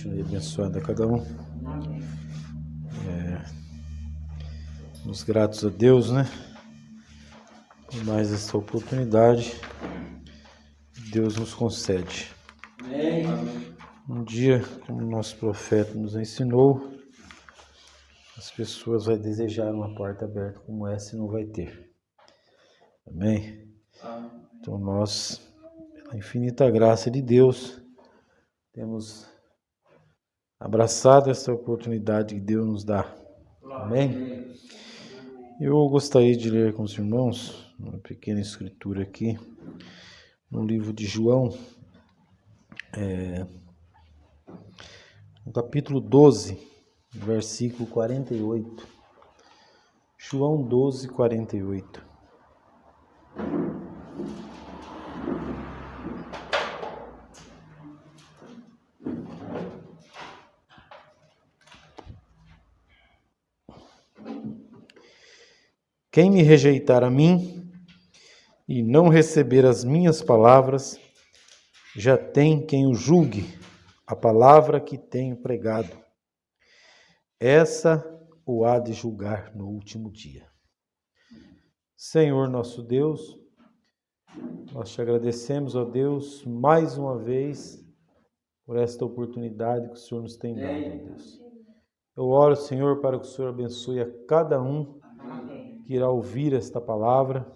continue abençoando a cada um. Nos gratos a Deus, né? Por mais essa oportunidade que Deus nos concede. Um dia, como o nosso profeta nos ensinou, as pessoas vão desejar uma porta aberta como essa e não vai ter. Amém? Então nós, pela infinita graça de Deus, temos abraçado essa oportunidade que Deus nos dá. Amém? Eu gostaria de ler com os irmãos uma pequena escritura aqui, no livro de João, no capítulo 12, versículo 48. João 12, 48. Quem me rejeitar a mim e não receber as minhas palavras, já tem quem o julgue, a palavra que tenho pregado. Essa o há de julgar no último dia. Senhor nosso Deus, nós te agradecemos, ó Deus, mais uma vez por esta oportunidade que o Senhor nos tem dado, ó Deus. Eu oro, Senhor, para que o Senhor abençoe a cada um que irá ouvir esta palavra.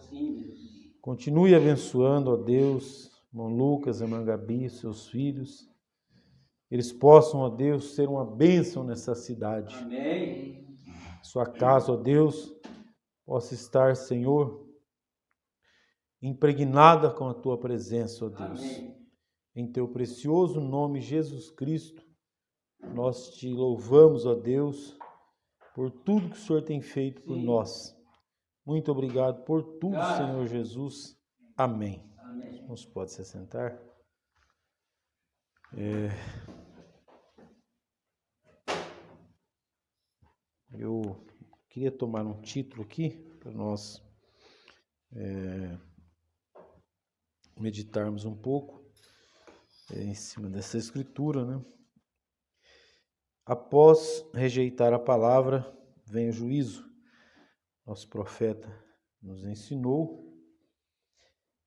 Continue abençoando, ó Deus, irmão Lucas, irmã Gabi, seus filhos. Eles possam, ó Deus, ser uma bênção nessa cidade. Amém. Sua casa, ó Deus, possa estar, Senhor, impregnada com a tua presença, ó Deus. Amém. Em teu precioso nome, Jesus Cristo, nós te louvamos, ó Deus, por tudo que o Senhor tem feito por nós. Muito obrigado por tudo, Senhor Jesus. Amém. Amém. Irmãos, pode se sentar. Eu queria tomar um título aqui para nós meditarmos um pouco em cima dessa escritura, né? Após rejeitar a palavra, vem o juízo. Nosso profeta nos ensinou.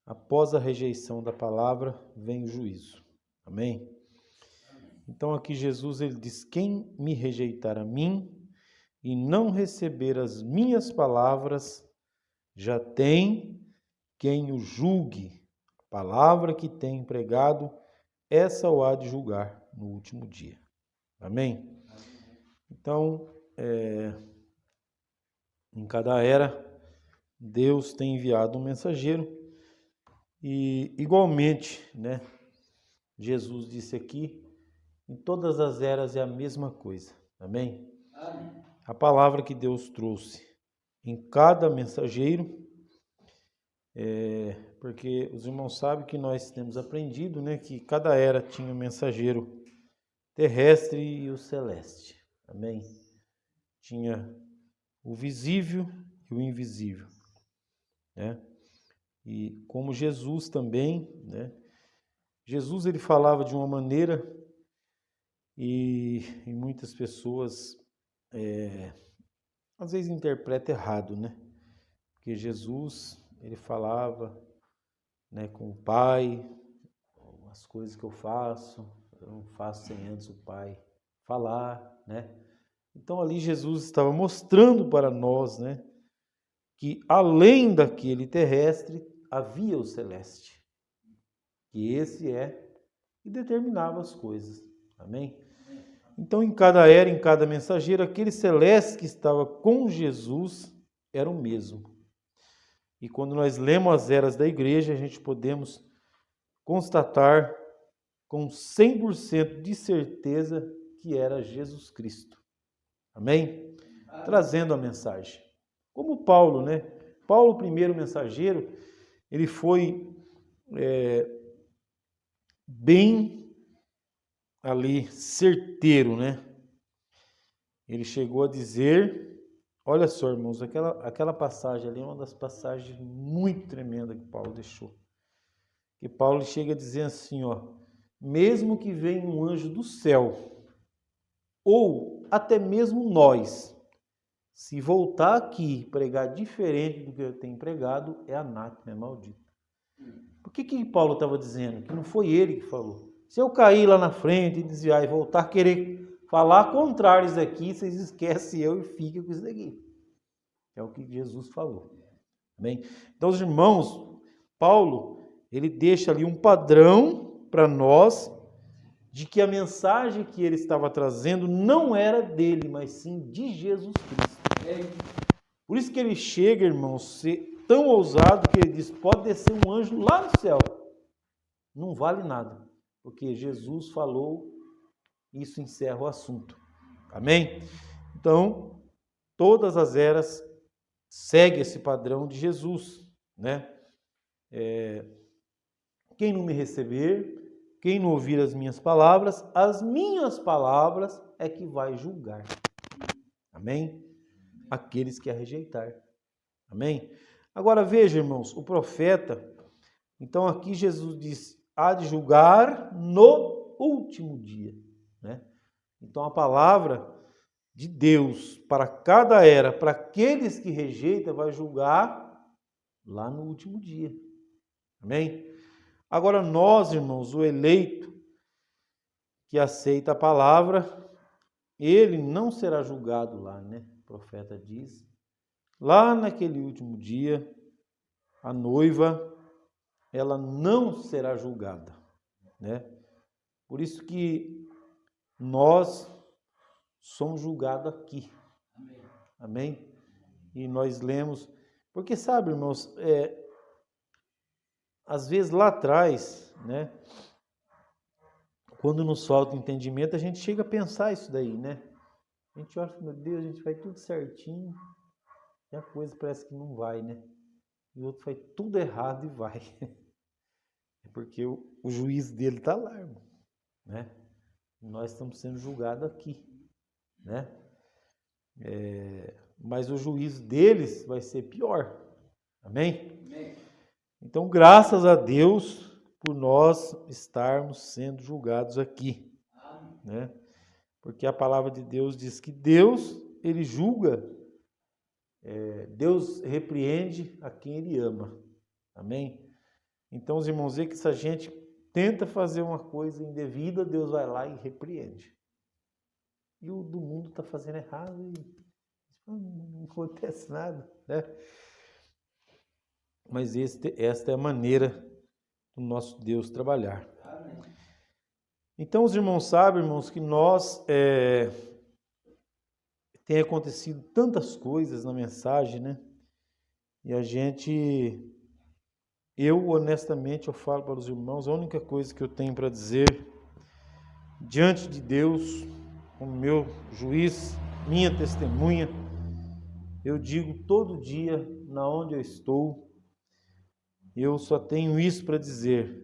Após a rejeição da palavra, vem o juízo. Amém? Então aqui Jesus ele diz: quem me rejeitar a mim e não receber as minhas palavras, já tem quem o julgue. A palavra que tem pregado, essa o há de julgar no último dia. Amém? Então, em cada era, Deus tem enviado um mensageiro e, igualmente, né, Jesus disse aqui, em todas as eras é a mesma coisa. Amém? Amém. A palavra que Deus trouxe em cada mensageiro, porque os irmãos sabem que nós temos aprendido, né, que cada era tinha um mensageiro terrestre e o celeste. Amém? Tinha o visível e o invisível, né? E como Jesus também, né? Jesus ele falava de uma maneira e muitas pessoas às vezes interpretam errado, né? Porque Jesus ele falava, né, com o Pai, as coisas que eu não faço sem antes o Pai falar, né? Então ali Jesus estava mostrando para nós, né, que além daquele terrestre havia o celeste, que esse que determinava as coisas. Amém? Então em cada era, em cada mensageiro, aquele celeste que estava com Jesus era o mesmo. E quando nós lemos as eras da igreja, a gente podemos constatar com 100% de certeza que era Jesus Cristo. Amém? Trazendo a mensagem. Como Paulo, né? Paulo, o primeiro mensageiro, ele foi bem ali certeiro, né? Ele chegou a dizer, olha só, irmãos, aquela passagem ali é uma das passagens muito tremendas que Paulo deixou. Que Paulo chega a dizer assim, ó, mesmo que venha um anjo do céu ou até mesmo nós, se voltar aqui e pregar diferente do que eu tenho pregado, é anátema, é maldito. Por que Paulo estava dizendo? Que não foi ele que falou. Se eu cair lá na frente e desviar e voltar a querer falar contrário isso aqui, vocês esquecem eu e fiquem com isso daqui. É o que Jesus falou. Amém? Então, os irmãos, Paulo, ele deixa ali um padrão para nós de que a mensagem que ele estava trazendo não era dele, mas sim de Jesus Cristo. Por isso que ele chega, irmãos, ser tão ousado que ele diz, pode descer um anjo lá no céu. Não vale nada, porque Jesus falou, isso encerra o assunto. Amém? Então, todas as eras seguem esse padrão de Jesus, né? Quem não me receber, quem não ouvir as minhas palavras é que vai julgar. Amém? Aqueles que a rejeitar. Amém? Agora veja, irmãos, o profeta, então aqui Jesus diz, há de julgar no último dia, né? Então a palavra de Deus para cada era, para aqueles que rejeitam, vai julgar lá no último dia. Amém? Agora nós, irmãos, o eleito que aceita a palavra, ele não será julgado lá, né? O profeta diz. Lá naquele último dia, a noiva, ela não será julgada, né? Por isso que nós somos julgados aqui. Amém? E nós lemos, porque sabe, irmãos, às vezes lá atrás, né? Quando nos falta entendimento, a gente chega a pensar isso daí, né? A gente acha, meu Deus, a gente faz tudo certinho, e a coisa parece que não vai, né? E o outro faz tudo errado e vai. É porque o juiz dele está lá, irmão, né? Nós estamos sendo julgados aqui, né? Mas o juízo deles vai ser pior. Amém? Amém? Então, graças a Deus por nós estarmos sendo julgados aqui, né? Porque a palavra de Deus diz que Deus, ele julga, Deus repreende a quem ele ama. Amém? Então, os irmãos, veem que se a gente tenta fazer uma coisa indevida, Deus vai lá e repreende. E o do mundo está fazendo errado e não acontece nada, né? Mas esta é a maneira do nosso Deus trabalhar. Então, os irmãos sabem, irmãos, que tem acontecido tantas coisas na mensagem, né? E eu honestamente, eu falo para os irmãos, a única coisa que eu tenho para dizer diante de Deus, como meu juiz, minha testemunha, eu digo todo dia, na onde eu estou, eu só tenho isso para dizer.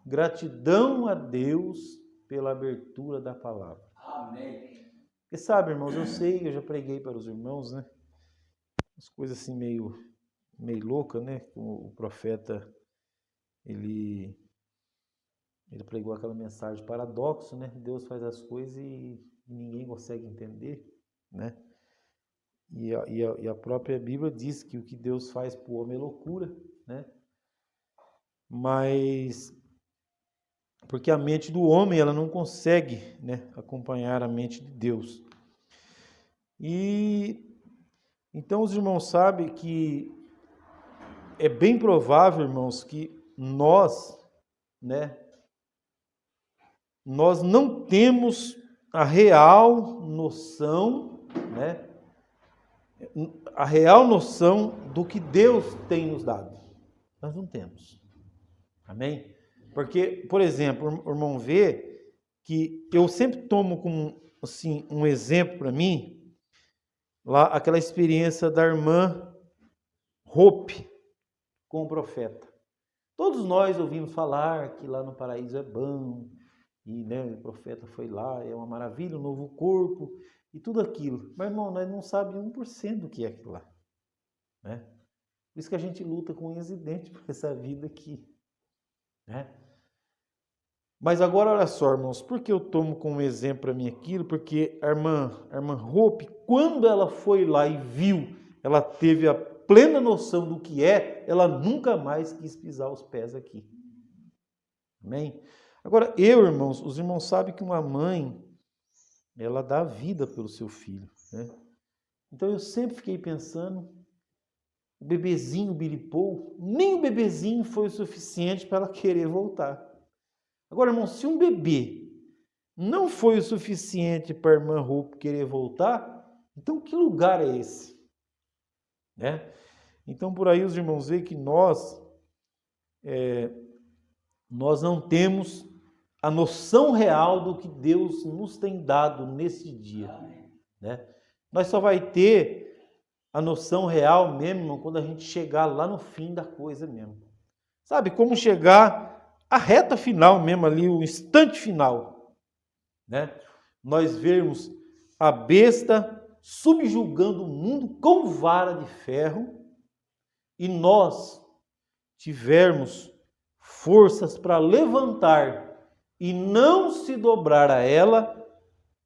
Gratidão a Deus pela abertura da palavra. Amém. Porque sabe, irmãos, eu sei, eu já preguei para os irmãos, né? As coisas assim meio loucas, né? O profeta, ele pregou aquela mensagem paradoxo, né? Deus faz as coisas e ninguém consegue entender, né? E a própria Bíblia diz que o que Deus faz para o homem é loucura, né? Mas porque a mente do homem ela não consegue, né, acompanhar a mente de Deus. E então os irmãos sabem que é bem provável, irmãos, que nós não temos a real noção, né, a real noção do que Deus tem nos dado. Nós não temos. Amém? Porque, por exemplo, o irmão vê que eu sempre tomo como assim, um exemplo para mim, lá aquela experiência da irmã Hope com o profeta. Todos nós ouvimos falar que lá no paraíso é bom, e né, o profeta foi lá, é uma maravilha, um novo corpo, e tudo aquilo. Mas, irmão, nós não sabemos 1% do que é aquilo lá. Né? Por isso que a gente luta com unhas e dentes por essa vida aqui. Né? Mas agora, olha só, irmãos, por que eu tomo como exemplo para mim aquilo? Porque a irmã Hope, quando ela foi lá e viu, ela teve a plena noção do que é, ela nunca mais quis pisar os pés aqui. Amém? Agora, irmãos, os irmãos sabem que uma mãe, ela dá vida pelo seu filho, né? Então eu sempre fiquei pensando, o bebezinho Billy Paul, nem o bebezinho foi o suficiente para ela querer voltar. Agora, irmão, se um bebê não foi o suficiente para a irmã Hope querer voltar, então que lugar é esse? Né? Então, por aí os irmãos veem que nós não temos a noção real do que Deus nos tem dado nesse dia. Né? Nós só vai ter a noção real mesmo, irmão, quando a gente chegar lá no fim da coisa mesmo. Sabe, como chegar à reta final mesmo ali, o instante final. Né? Nós vermos a besta subjugando o mundo com vara de ferro e nós tivermos forças para levantar e não se dobrar a ela,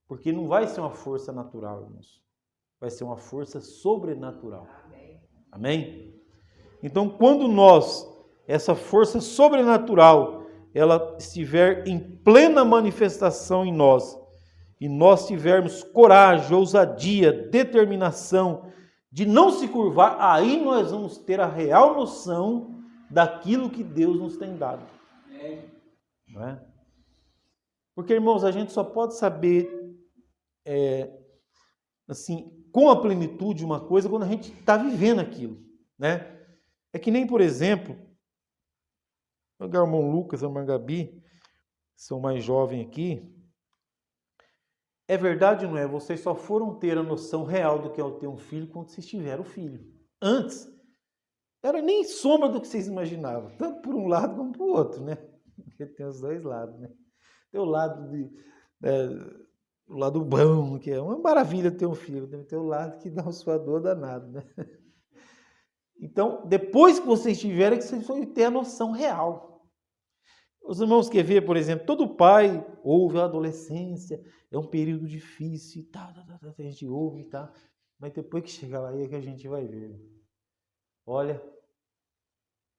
porque não vai ser uma força natural, irmãos. Vai ser uma força sobrenatural. Amém? Então, quando essa força sobrenatural, ela estiver em plena manifestação em nós, e nós tivermos coragem, ousadia, determinação de não se curvar, aí nós vamos ter a real noção daquilo que Deus nos tem dado. Não é? Porque, irmãos, a gente só pode saber assim, com a plenitude uma coisa quando a gente está vivendo aquilo, né? É que nem, por exemplo, o irmão Lucas e a irmã Gabi, são mais jovens aqui. É verdade ou não é? Vocês só foram ter a noção real do que é ter um filho quando vocês tiveram o filho. Antes, era nem sombra do que vocês imaginavam, tanto por um lado como por outro, né? Porque tem os dois lados, né? Tem o lado o lado bom, que é uma maravilha ter um filho, tem o lado que dá uma sua dor danada, né? Então, depois que vocês tiverem, que vocês vão ter a noção real. Os irmãos querem ver, por exemplo, todo pai ouve a adolescência, é um período difícil e tal, a gente ouve e tal, mas depois que chegar lá é que a gente vai ver. Olha,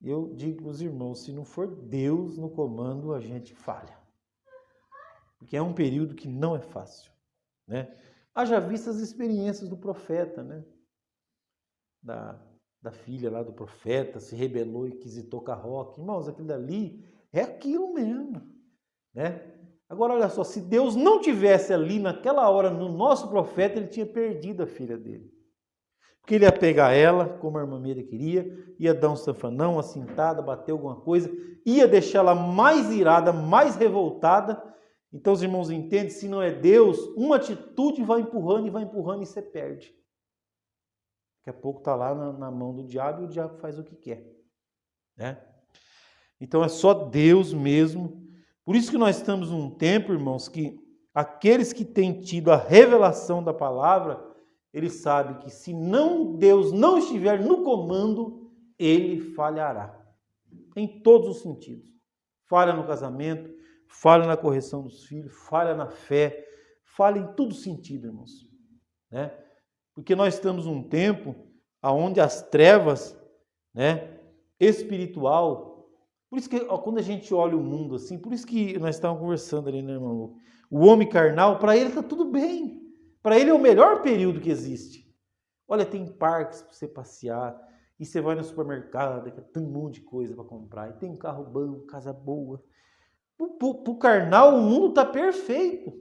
eu digo para os irmãos, se não for Deus no comando, a gente falha. Porque é um período que não é fácil, né? Haja visto as experiências do profeta, né? Da filha lá do profeta, se rebelou e quis ir tocar rock. Irmãos, aquilo dali é aquilo mesmo, né? Agora, olha só, se Deus não tivesse ali naquela hora no nosso profeta, ele tinha perdido a filha dele. Porque ele ia pegar ela, como a irmã Meira queria, ia dar um sanfanão, uma cintada, bater alguma coisa, ia deixá-la mais irada, mais revoltada. Então os irmãos entendem, se não é Deus, uma atitude vai empurrando e você perde. Daqui a pouco está lá na mão do diabo e o diabo faz o que quer. Né? Então é só Deus mesmo. Por isso que nós estamos num tempo, irmãos, que aqueles que têm tido a revelação da palavra, eles sabem que se Deus não estiver no comando, ele falhará. Em todos os sentidos. Falha no casamento, falha na correção dos filhos, falha na fé, falha em todo sentido, irmãos. Né? Porque nós estamos num tempo onde as trevas, né, espiritual, por isso que quando a gente olha o mundo assim, por isso que nós estávamos conversando ali, né, irmão Lu? O homem carnal, para ele está tudo bem. Para ele é o melhor período que existe. Olha, tem parques para você passear, e você vai no supermercado, tem um monte de coisa para comprar, e tem um carro bom, casa boa. Para o carnal, o mundo está perfeito.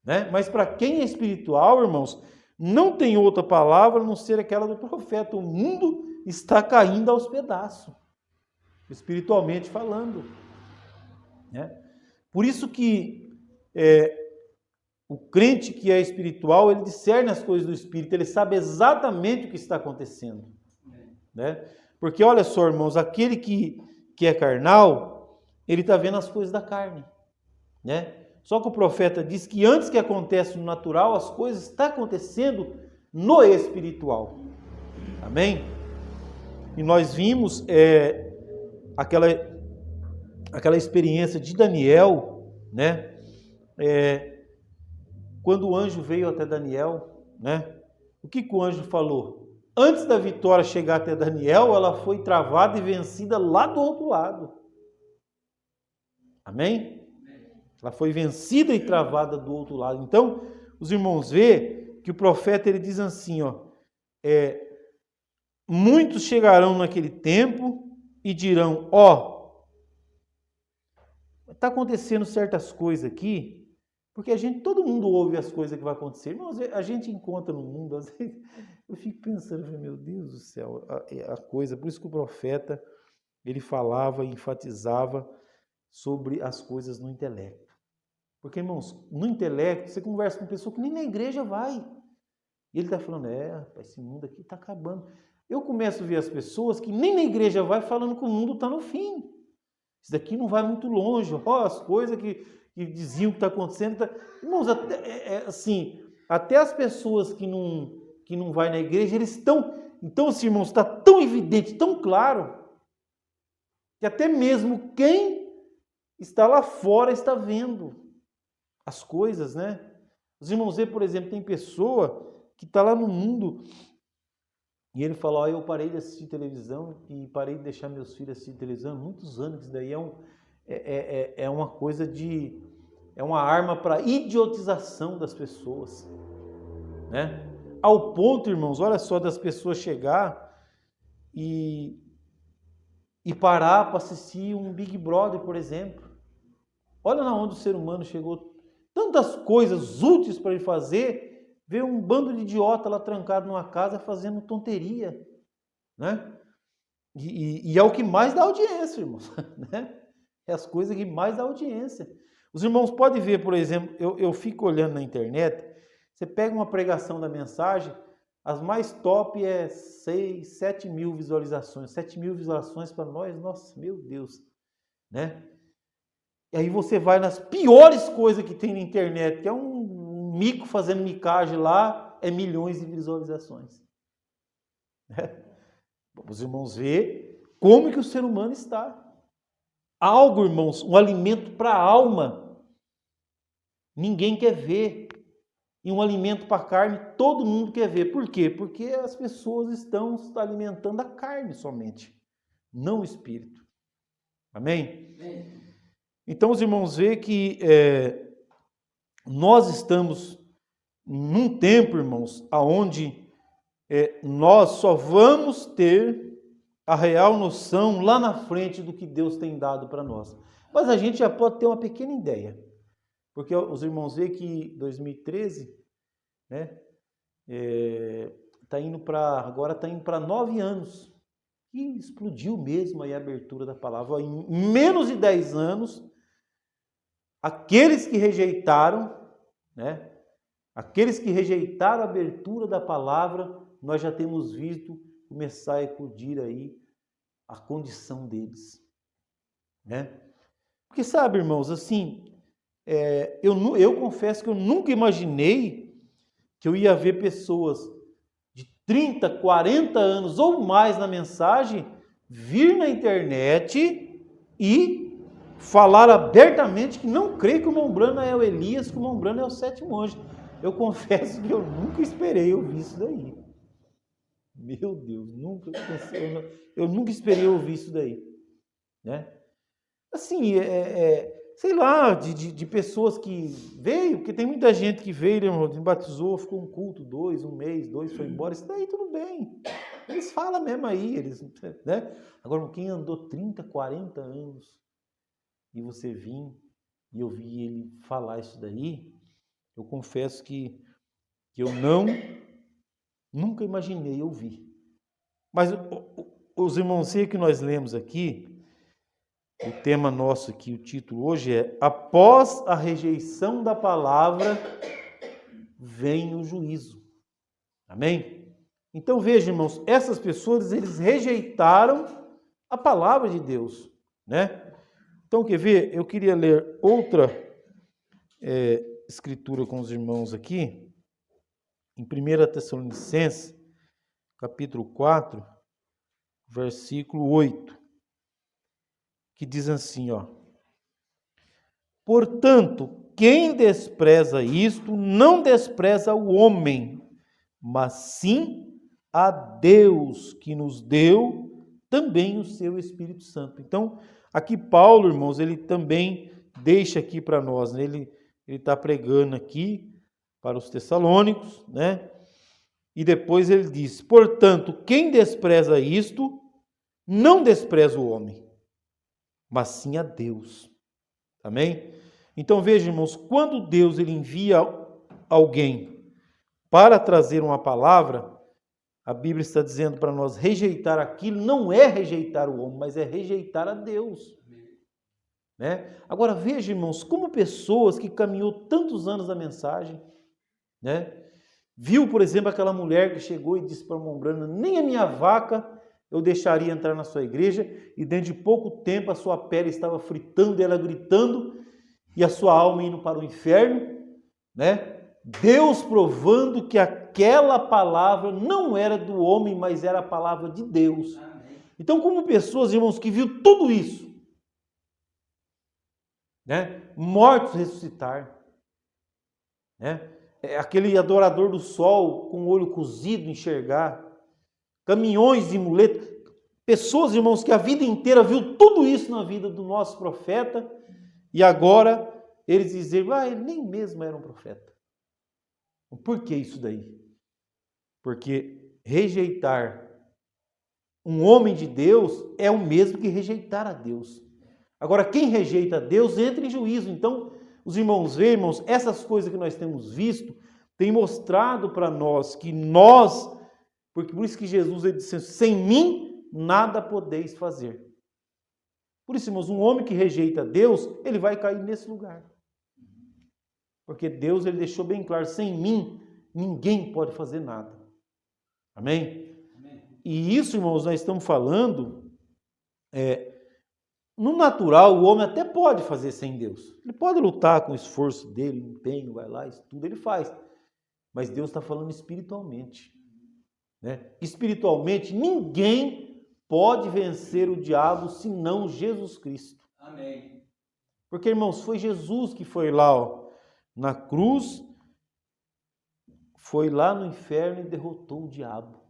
Né? Mas para quem é espiritual, irmãos, não tem outra palavra a não ser aquela do profeta. O mundo está caindo aos pedaços, espiritualmente falando. Né? Por isso que o crente que é espiritual, ele discerne as coisas do Espírito, ele sabe exatamente o que está acontecendo. Né? Porque olha só, irmãos, aquele que é carnal, ele está vendo as coisas da carne. Né? Só que o profeta diz que antes que aconteça no natural, as coisas estão acontecendo no espiritual. Amém? E nós vimos aquela experiência de Daniel, né? Quando o anjo veio até Daniel, né? O que o anjo falou? Antes da vitória chegar até Daniel, ela foi travada e vencida lá do outro lado. Amém? Ela foi vencida e travada do outro lado. Então, os irmãos vê que o profeta ele diz assim, ó, muitos chegarão naquele tempo e dirão, ó, está acontecendo certas coisas aqui, porque todo mundo ouve as coisas que vai acontecer. Irmãos, a gente encontra no mundo, às vezes, eu fico pensando, meu Deus do céu, a coisa, por isso que o profeta, ele falava, enfatizava sobre as coisas no intelecto. Porque, irmãos, no intelecto, você conversa com pessoa que nem na igreja vai. E ele está falando, esse mundo aqui está acabando. Eu começo a ver as pessoas que nem na igreja vai falando que o mundo está no fim. Isso daqui não vai muito longe. As coisas que diziam que está acontecendo. Irmãos, até as pessoas que não vai na igreja, eles estão... Então, assim, irmãos, está tão evidente, tão claro, que até mesmo quem está lá fora está vendo as coisas, né? Os irmãos vê, por exemplo, tem pessoa que está lá no mundo e ele fala, eu parei de assistir televisão e parei de deixar meus filhos assistir televisão há muitos anos. Isso daí é uma coisa de... é uma arma para idiotização das pessoas, né? Ao ponto, irmãos, olha só, das pessoas chegar e parar para assistir um Big Brother, por exemplo. Olha na onde o ser humano chegou. Tantas coisas úteis para ele fazer, vê um bando de idiota lá trancado numa casa fazendo tonteria, né? E é o que mais dá audiência, irmãos, né? É as coisas que mais dá audiência. Os irmãos podem ver, por exemplo, eu fico olhando na internet, você pega uma pregação da mensagem, as mais top 6, 7 mil visualizações. 7 mil visualizações para nós, nossa, meu Deus, né? E aí você vai nas piores coisas que tem na internet, que é um mico fazendo micagem lá, milhões de visualizações. Os irmãos vê como que o ser humano está. Algo, irmãos, um alimento para a alma, ninguém quer ver. E um alimento para a carne, todo mundo quer ver. Por quê? Porque as pessoas estão se alimentando a carne somente, não o espírito. Amém? Então, os irmãos vê que nós estamos num tempo, irmãos, onde nós só vamos ter a real noção lá na frente do que Deus tem dado para nós. Mas a gente já pode ter uma pequena ideia. Porque os irmãos veem que 2013, né, agora está indo para 9 anos. E explodiu mesmo aí a abertura da palavra. Em menos de 10 anos, aqueles que rejeitaram, né, aqueles que rejeitaram a abertura da palavra, nós já temos visto começar a eclodir aí a condição deles, né? Porque sabe, irmãos, assim, eu confesso que eu nunca imaginei que eu ia ver pessoas de 30, 40 anos ou mais na mensagem vir na internet e falar abertamente que não crê que o Mombrana é o Elias, que o Mombrana é o 7º anjo. Eu confesso que eu nunca esperei ouvir isso daí. Meu Deus, eu nunca esperei ouvir isso daí, né? Assim, sei lá, de pessoas que veio, porque tem muita gente que veio, irmão, batizou, ficou um culto, 2, um mês, 2, foi embora, isso daí tudo bem. Eles falam mesmo aí, né? Agora, quem andou 30, 40 anos e você vir e eu vi ele falar isso daí, eu confesso que eu nunca imaginei ouvir. Mas os irmãos, que nós lemos aqui, o tema nosso aqui, o título hoje é Após a rejeição da palavra, vem o juízo. Amém? Então veja, irmãos, essas pessoas, eles rejeitaram a palavra de Deus, né? Então, quer ver? Eu queria ler outra escritura com os irmãos aqui, em 1 Tessalonicenses, capítulo 4, versículo 8, que diz assim, ó: Portanto, quem despreza isto, não despreza o homem, mas sim a Deus, que nos deu também o seu Espírito Santo. Então, aqui Paulo, irmãos, ele também deixa aqui para nós, né? Ele está pregando aqui para os tessalônicos, né? E depois ele diz, portanto, quem despreza isto, não despreza o homem, mas sim a Deus. Amém? Então veja, irmãos, quando Deus ele envia alguém para trazer uma palavra, a Bíblia está dizendo para nós, rejeitar aquilo não é rejeitar o homem, mas é rejeitar a Deus. Né? Agora veja, irmãos, como pessoas que caminhou tantos anos na mensagem, né? Viu, por exemplo, aquela mulher que chegou e disse para a Mombrana, nem a minha vaca eu deixaria entrar na sua igreja, e dentro de pouco tempo a sua pele estava fritando, ela gritando, e a sua alma indo para o inferno, né? Deus provando que aquela palavra não era do homem, mas era a palavra de Deus. Amém. Então, como pessoas, irmãos, que viu tudo isso, né? Mortos ressuscitar, né? Aquele adorador do sol com o olho cozido enxergar, caminhões de muleta, pessoas, irmãos, que a vida inteira viu tudo isso na vida do nosso profeta, e agora eles dizem, ele nem mesmo era um profeta. Por que isso daí? Porque rejeitar um homem de Deus é o mesmo que rejeitar a Deus. Agora, quem rejeita a Deus entra em juízo. Então, os irmãos veem, irmãos, essas coisas que nós temos visto, tem mostrado para nós que nós, porque por isso que Jesus ele disse, sem mim nada podeis fazer. Por isso, irmãos, um homem que rejeita Deus, ele vai cair nesse lugar. Porque Deus ele deixou bem claro, sem mim ninguém pode fazer nada. Amém? Amém. E isso, irmãos, nós estamos falando, no natural, o homem até pode fazer sem Deus. Ele pode lutar com o esforço dele, empenho, vai lá, estuda, ele faz. Mas Deus está falando espiritualmente. Né? Espiritualmente, ninguém pode vencer o diabo senão Jesus Cristo. Amém. Porque, irmãos, foi Jesus que foi lá, na cruz, foi lá no inferno e derrotou o diabo.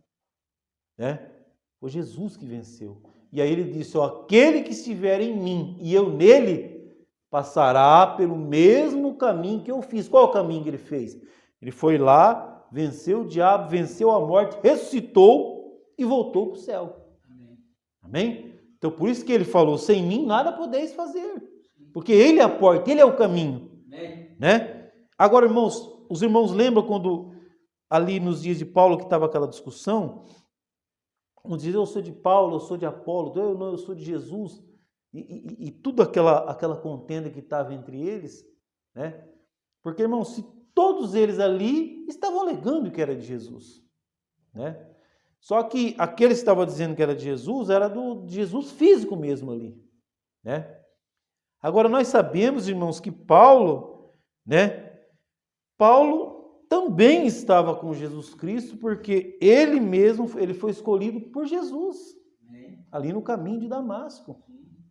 Né? Foi Jesus que venceu. E aí ele disse, aquele que estiver em mim e eu nele, passará pelo mesmo caminho que eu fiz. Qual é o caminho que ele fez? Ele foi lá, venceu o diabo, venceu a morte, ressuscitou e voltou para o céu. Amém. Amém? Então por isso que ele falou, sem mim nada podeis fazer. Porque ele é a porta, ele é o caminho. Amém. Né? Agora, irmãos, os irmãos lembram quando ali nos dias de Paulo que estava aquela discussão, um diz, eu sou de Paulo, eu sou de Apolo, eu sou de Jesus, e tudo aquela contenda que estava entre eles, né? Porque, irmãos, se todos eles ali estavam alegando que era de Jesus, né? Só que aqueles que estavam dizendo que era de Jesus, era de Jesus físico mesmo ali, né? Agora, nós sabemos, irmãos, que Paulo, né? Paulo também estava com Jesus Cristo, porque ele mesmo ele foi escolhido por Jesus, ali no caminho de Damasco,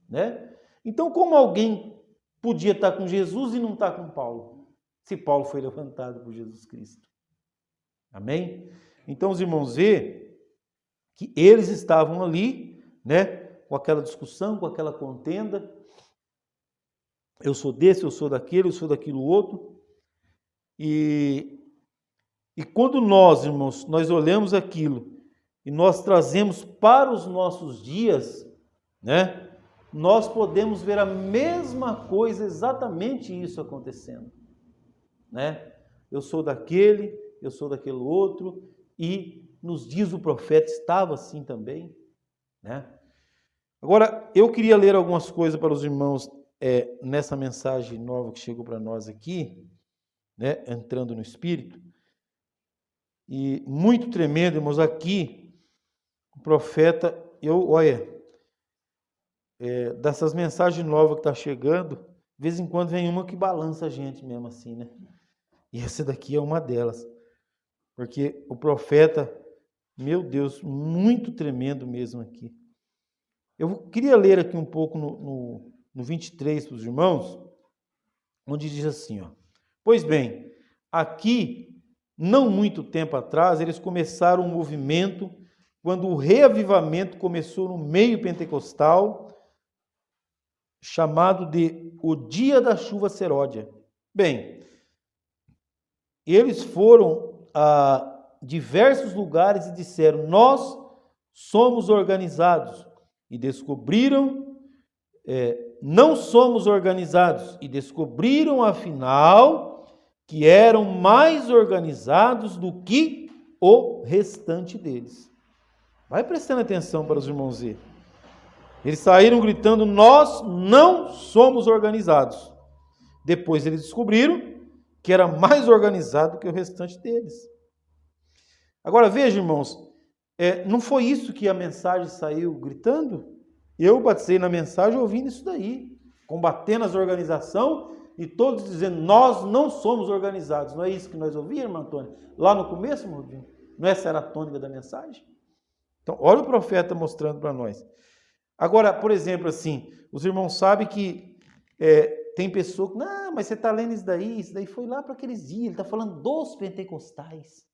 né? Então, como alguém podia estar com Jesus e não estar com Paulo, se Paulo foi levantado por Jesus Cristo? Amém? Então, os irmãos vê que eles estavam ali, né? Com aquela discussão, com aquela contenda. Eu sou desse, eu sou daquele, eu sou daquilo outro. E quando nós, irmãos, nós olhamos aquilo e nós trazemos para os nossos dias, né? Nós podemos ver a mesma coisa, exatamente isso acontecendo, né? Eu sou daquele, eu sou daquele outro, e nos dias do profeta estava assim também, né? Agora, eu queria ler algumas coisas para os irmãos nessa mensagem nova que chegou para nós aqui, né? Entrando no Espírito. E muito tremendo, irmãos, aqui, o profeta, dessas mensagens novas que está chegando, de vez em quando vem uma que balança a gente mesmo assim, né? E essa daqui é uma delas. Porque o profeta, meu Deus, muito tremendo mesmo aqui. Eu queria ler aqui um pouco no 23 para os irmãos, onde diz assim, ó: pois bem, aqui, não muito tempo atrás, eles começaram um movimento, quando o reavivamento começou no meio pentecostal, chamado de o Dia da Chuva Seródia. Bem, eles foram a diversos lugares e disseram: nós somos organizados, e descobriram, não somos organizados, e descobriram afinal que eram mais organizados do que o restante deles. Vai prestando atenção para os irmãos ver. Eles saíram gritando: nós não somos organizados. Depois eles descobriram que era mais organizado que o restante deles. Agora veja, irmãos, não foi isso que a mensagem saiu gritando? Eu batizei na mensagem ouvindo isso daí, combatendo as organizações e todos dizendo: nós não somos organizados. Não é isso que nós ouvimos, irmão Antônio? Lá no começo, irmão Antônio? Não essa era a tônica da mensagem? Então, olha o profeta mostrando para nós. Agora, por exemplo, assim, os irmãos sabem que tem pessoa que, não, mas você está lendo isso daí foi lá para aqueles dias, ele está falando dos pentecostais.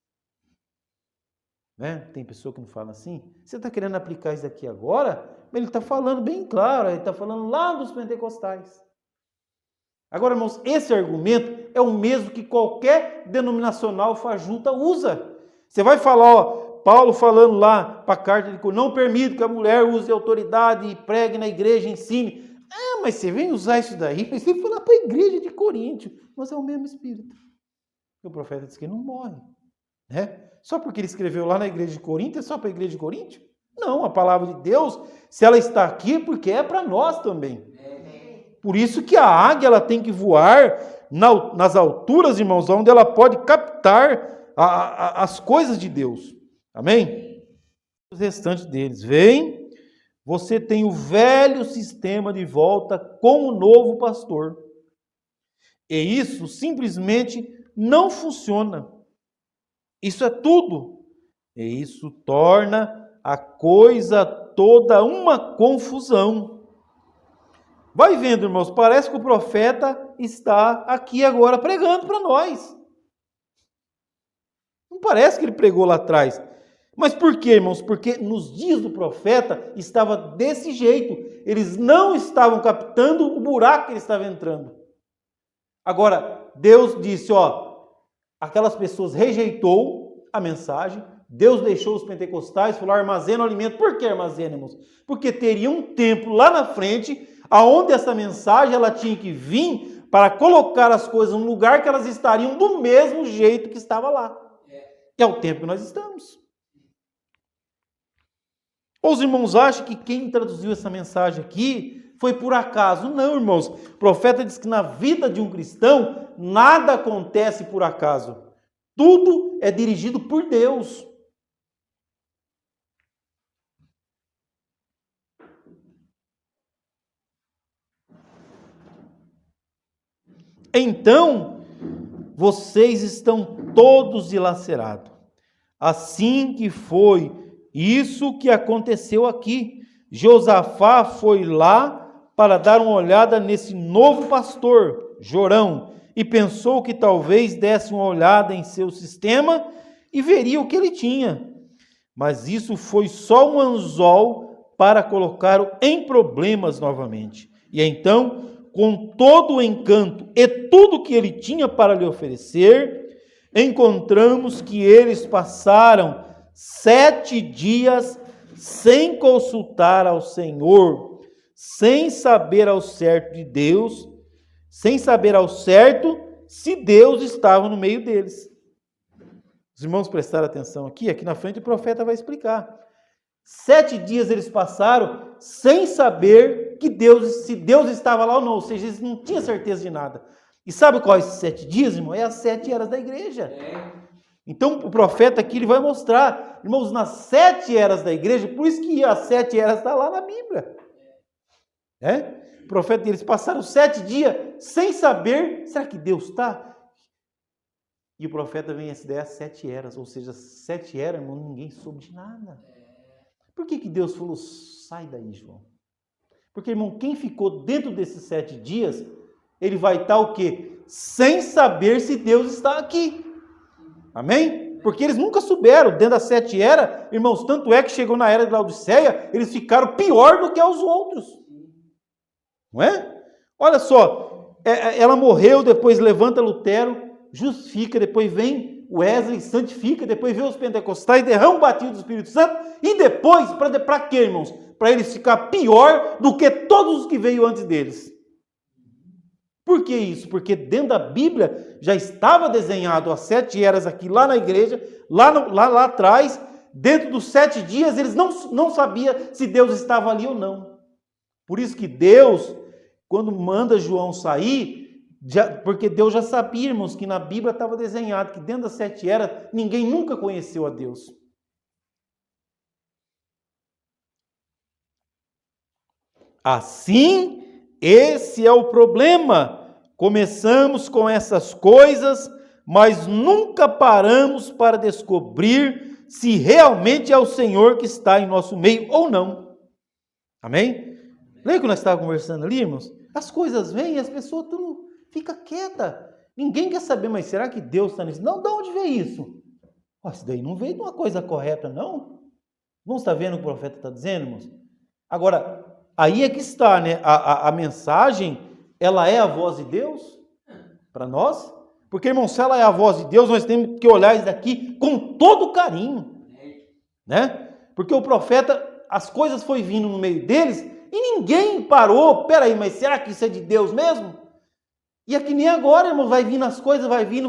Né? Tem pessoa que não fala assim. Você está querendo aplicar isso aqui agora? Ele está falando bem claro, ele está falando lá dos pentecostais. Agora, irmãos, esse argumento é o mesmo que qualquer denominacional fajuta usa. Você vai falar, ó, Paulo falando lá para a carta de Coríntios: não permito que a mulher use autoridade e pregue na igreja, ensine. Ah, mas você vem usar isso daí, mas você foi lá para a igreja de Coríntios. Mas é o mesmo espírito. E o profeta diz que não morre. Né? Só porque ele escreveu lá na igreja de Corinto, é só para a igreja de Corinto? Não, a palavra de Deus, se ela está aqui, porque é para nós também. Por isso que a águia ela tem que voar nas alturas, irmãos, onde ela pode captar as coisas de Deus. Amém? Os restantes deles, vem, você tem o velho sistema de volta com o novo pastor. E isso simplesmente não funciona. Isso é tudo. E isso torna a coisa toda uma confusão. Vai vendo, irmãos, parece que o profeta está aqui agora pregando para nós. Não parece que ele pregou lá atrás. Mas por quê, irmãos? Porque nos dias do profeta estava desse jeito. Eles não estavam captando o buraco que ele estava entrando. Agora, Deus disse, ó, aquelas pessoas rejeitou a mensagem. Deus deixou os pentecostais, falou: armazena o alimento. Por que armazena, irmãos? Porque teria um tempo lá na frente, aonde essa mensagem ela tinha que vir para colocar as coisas no lugar que elas estariam do mesmo jeito que estava lá. Que é o tempo que nós estamos. Ou os irmãos acham que quem traduziu essa mensagem aqui foi por acaso? Não, irmãos. O profeta diz que na vida de um cristão nada acontece por acaso. Tudo é dirigido por Deus. Então, vocês estão todos dilacerados. Assim que foi isso que aconteceu aqui. Josafá foi lá para dar uma olhada nesse novo pastor, Jorão, e pensou que talvez desse uma olhada em seu sistema e veria o que ele tinha. Mas isso foi só um anzol para colocá-lo em problemas novamente. E então, com todo o encanto e tudo que ele tinha para lhe oferecer, encontramos que eles passaram 7 dias sem consultar ao Senhor, sem saber ao certo de Deus, sem saber ao certo se Deus estava no meio deles. Os irmãos prestaram atenção aqui na frente o profeta vai explicar. 7 dias eles passaram sem saber que se Deus estava lá ou não, ou seja, eles não tinham certeza de nada. E sabe quais 7 dias, irmão? É as 7 eras da igreja. Então o profeta aqui ele vai mostrar, irmãos, nas 7 eras da igreja, por isso que as 7 eras estão lá na Bíblia. O profeta, eles passaram 7 dias sem saber, será que Deus está? E o profeta vem essa ideia, 7 eras, ou seja, 7 eras, irmão, ninguém soube de nada. Por que Deus falou, sai daí, João? Porque, irmão, quem ficou dentro desses 7 dias ele vai estar o quê? Sem saber se Deus está aqui. Amém? Porque eles nunca souberam, dentro das 7 eras, irmãos, tanto é que chegou na era de Laodiceia, eles ficaram pior do que os outros. Não é? Olha só, ela morreu, depois levanta Lutero, justifica, depois vem Wesley, santifica, depois vem os pentecostais, derrama o batismo do Espírito Santo, e depois, para quê, irmãos? Para eles ficar pior do que todos os que veio antes deles. Por que isso? Porque dentro da Bíblia já estava desenhado as 7 eras aqui, lá na igreja, lá atrás, dentro dos 7 dias, eles não sabiam se Deus estava ali ou não. Por isso que Deus, quando manda João sair, porque Deus já sabia, irmãos, que na Bíblia estava desenhado que dentro das 7 eras, ninguém nunca conheceu a Deus. Assim, esse é o problema. Começamos com essas coisas, mas nunca paramos para descobrir se realmente é o Senhor que está em nosso meio ou não. Amém? Lembra que nós estávamos conversando ali, irmãos? As coisas vêm e as pessoas tudo fica quieta. Ninguém quer saber, mas será que Deus está nisso? Não, de onde veio isso? Isso daí não veio de uma coisa correta, não. Não está vendo o que o profeta está dizendo, irmãos? Agora, aí é que está, né? A mensagem, ela é a voz de Deus para nós? Porque, irmão, se ela é a voz de Deus, nós temos que olhar isso daqui com todo carinho, né? Porque o profeta, as coisas foi vindo no meio deles e ninguém parou. Peraí, mas será que isso é de Deus mesmo? E aqui nem agora, irmão, vai vindo as coisas, vai vindo,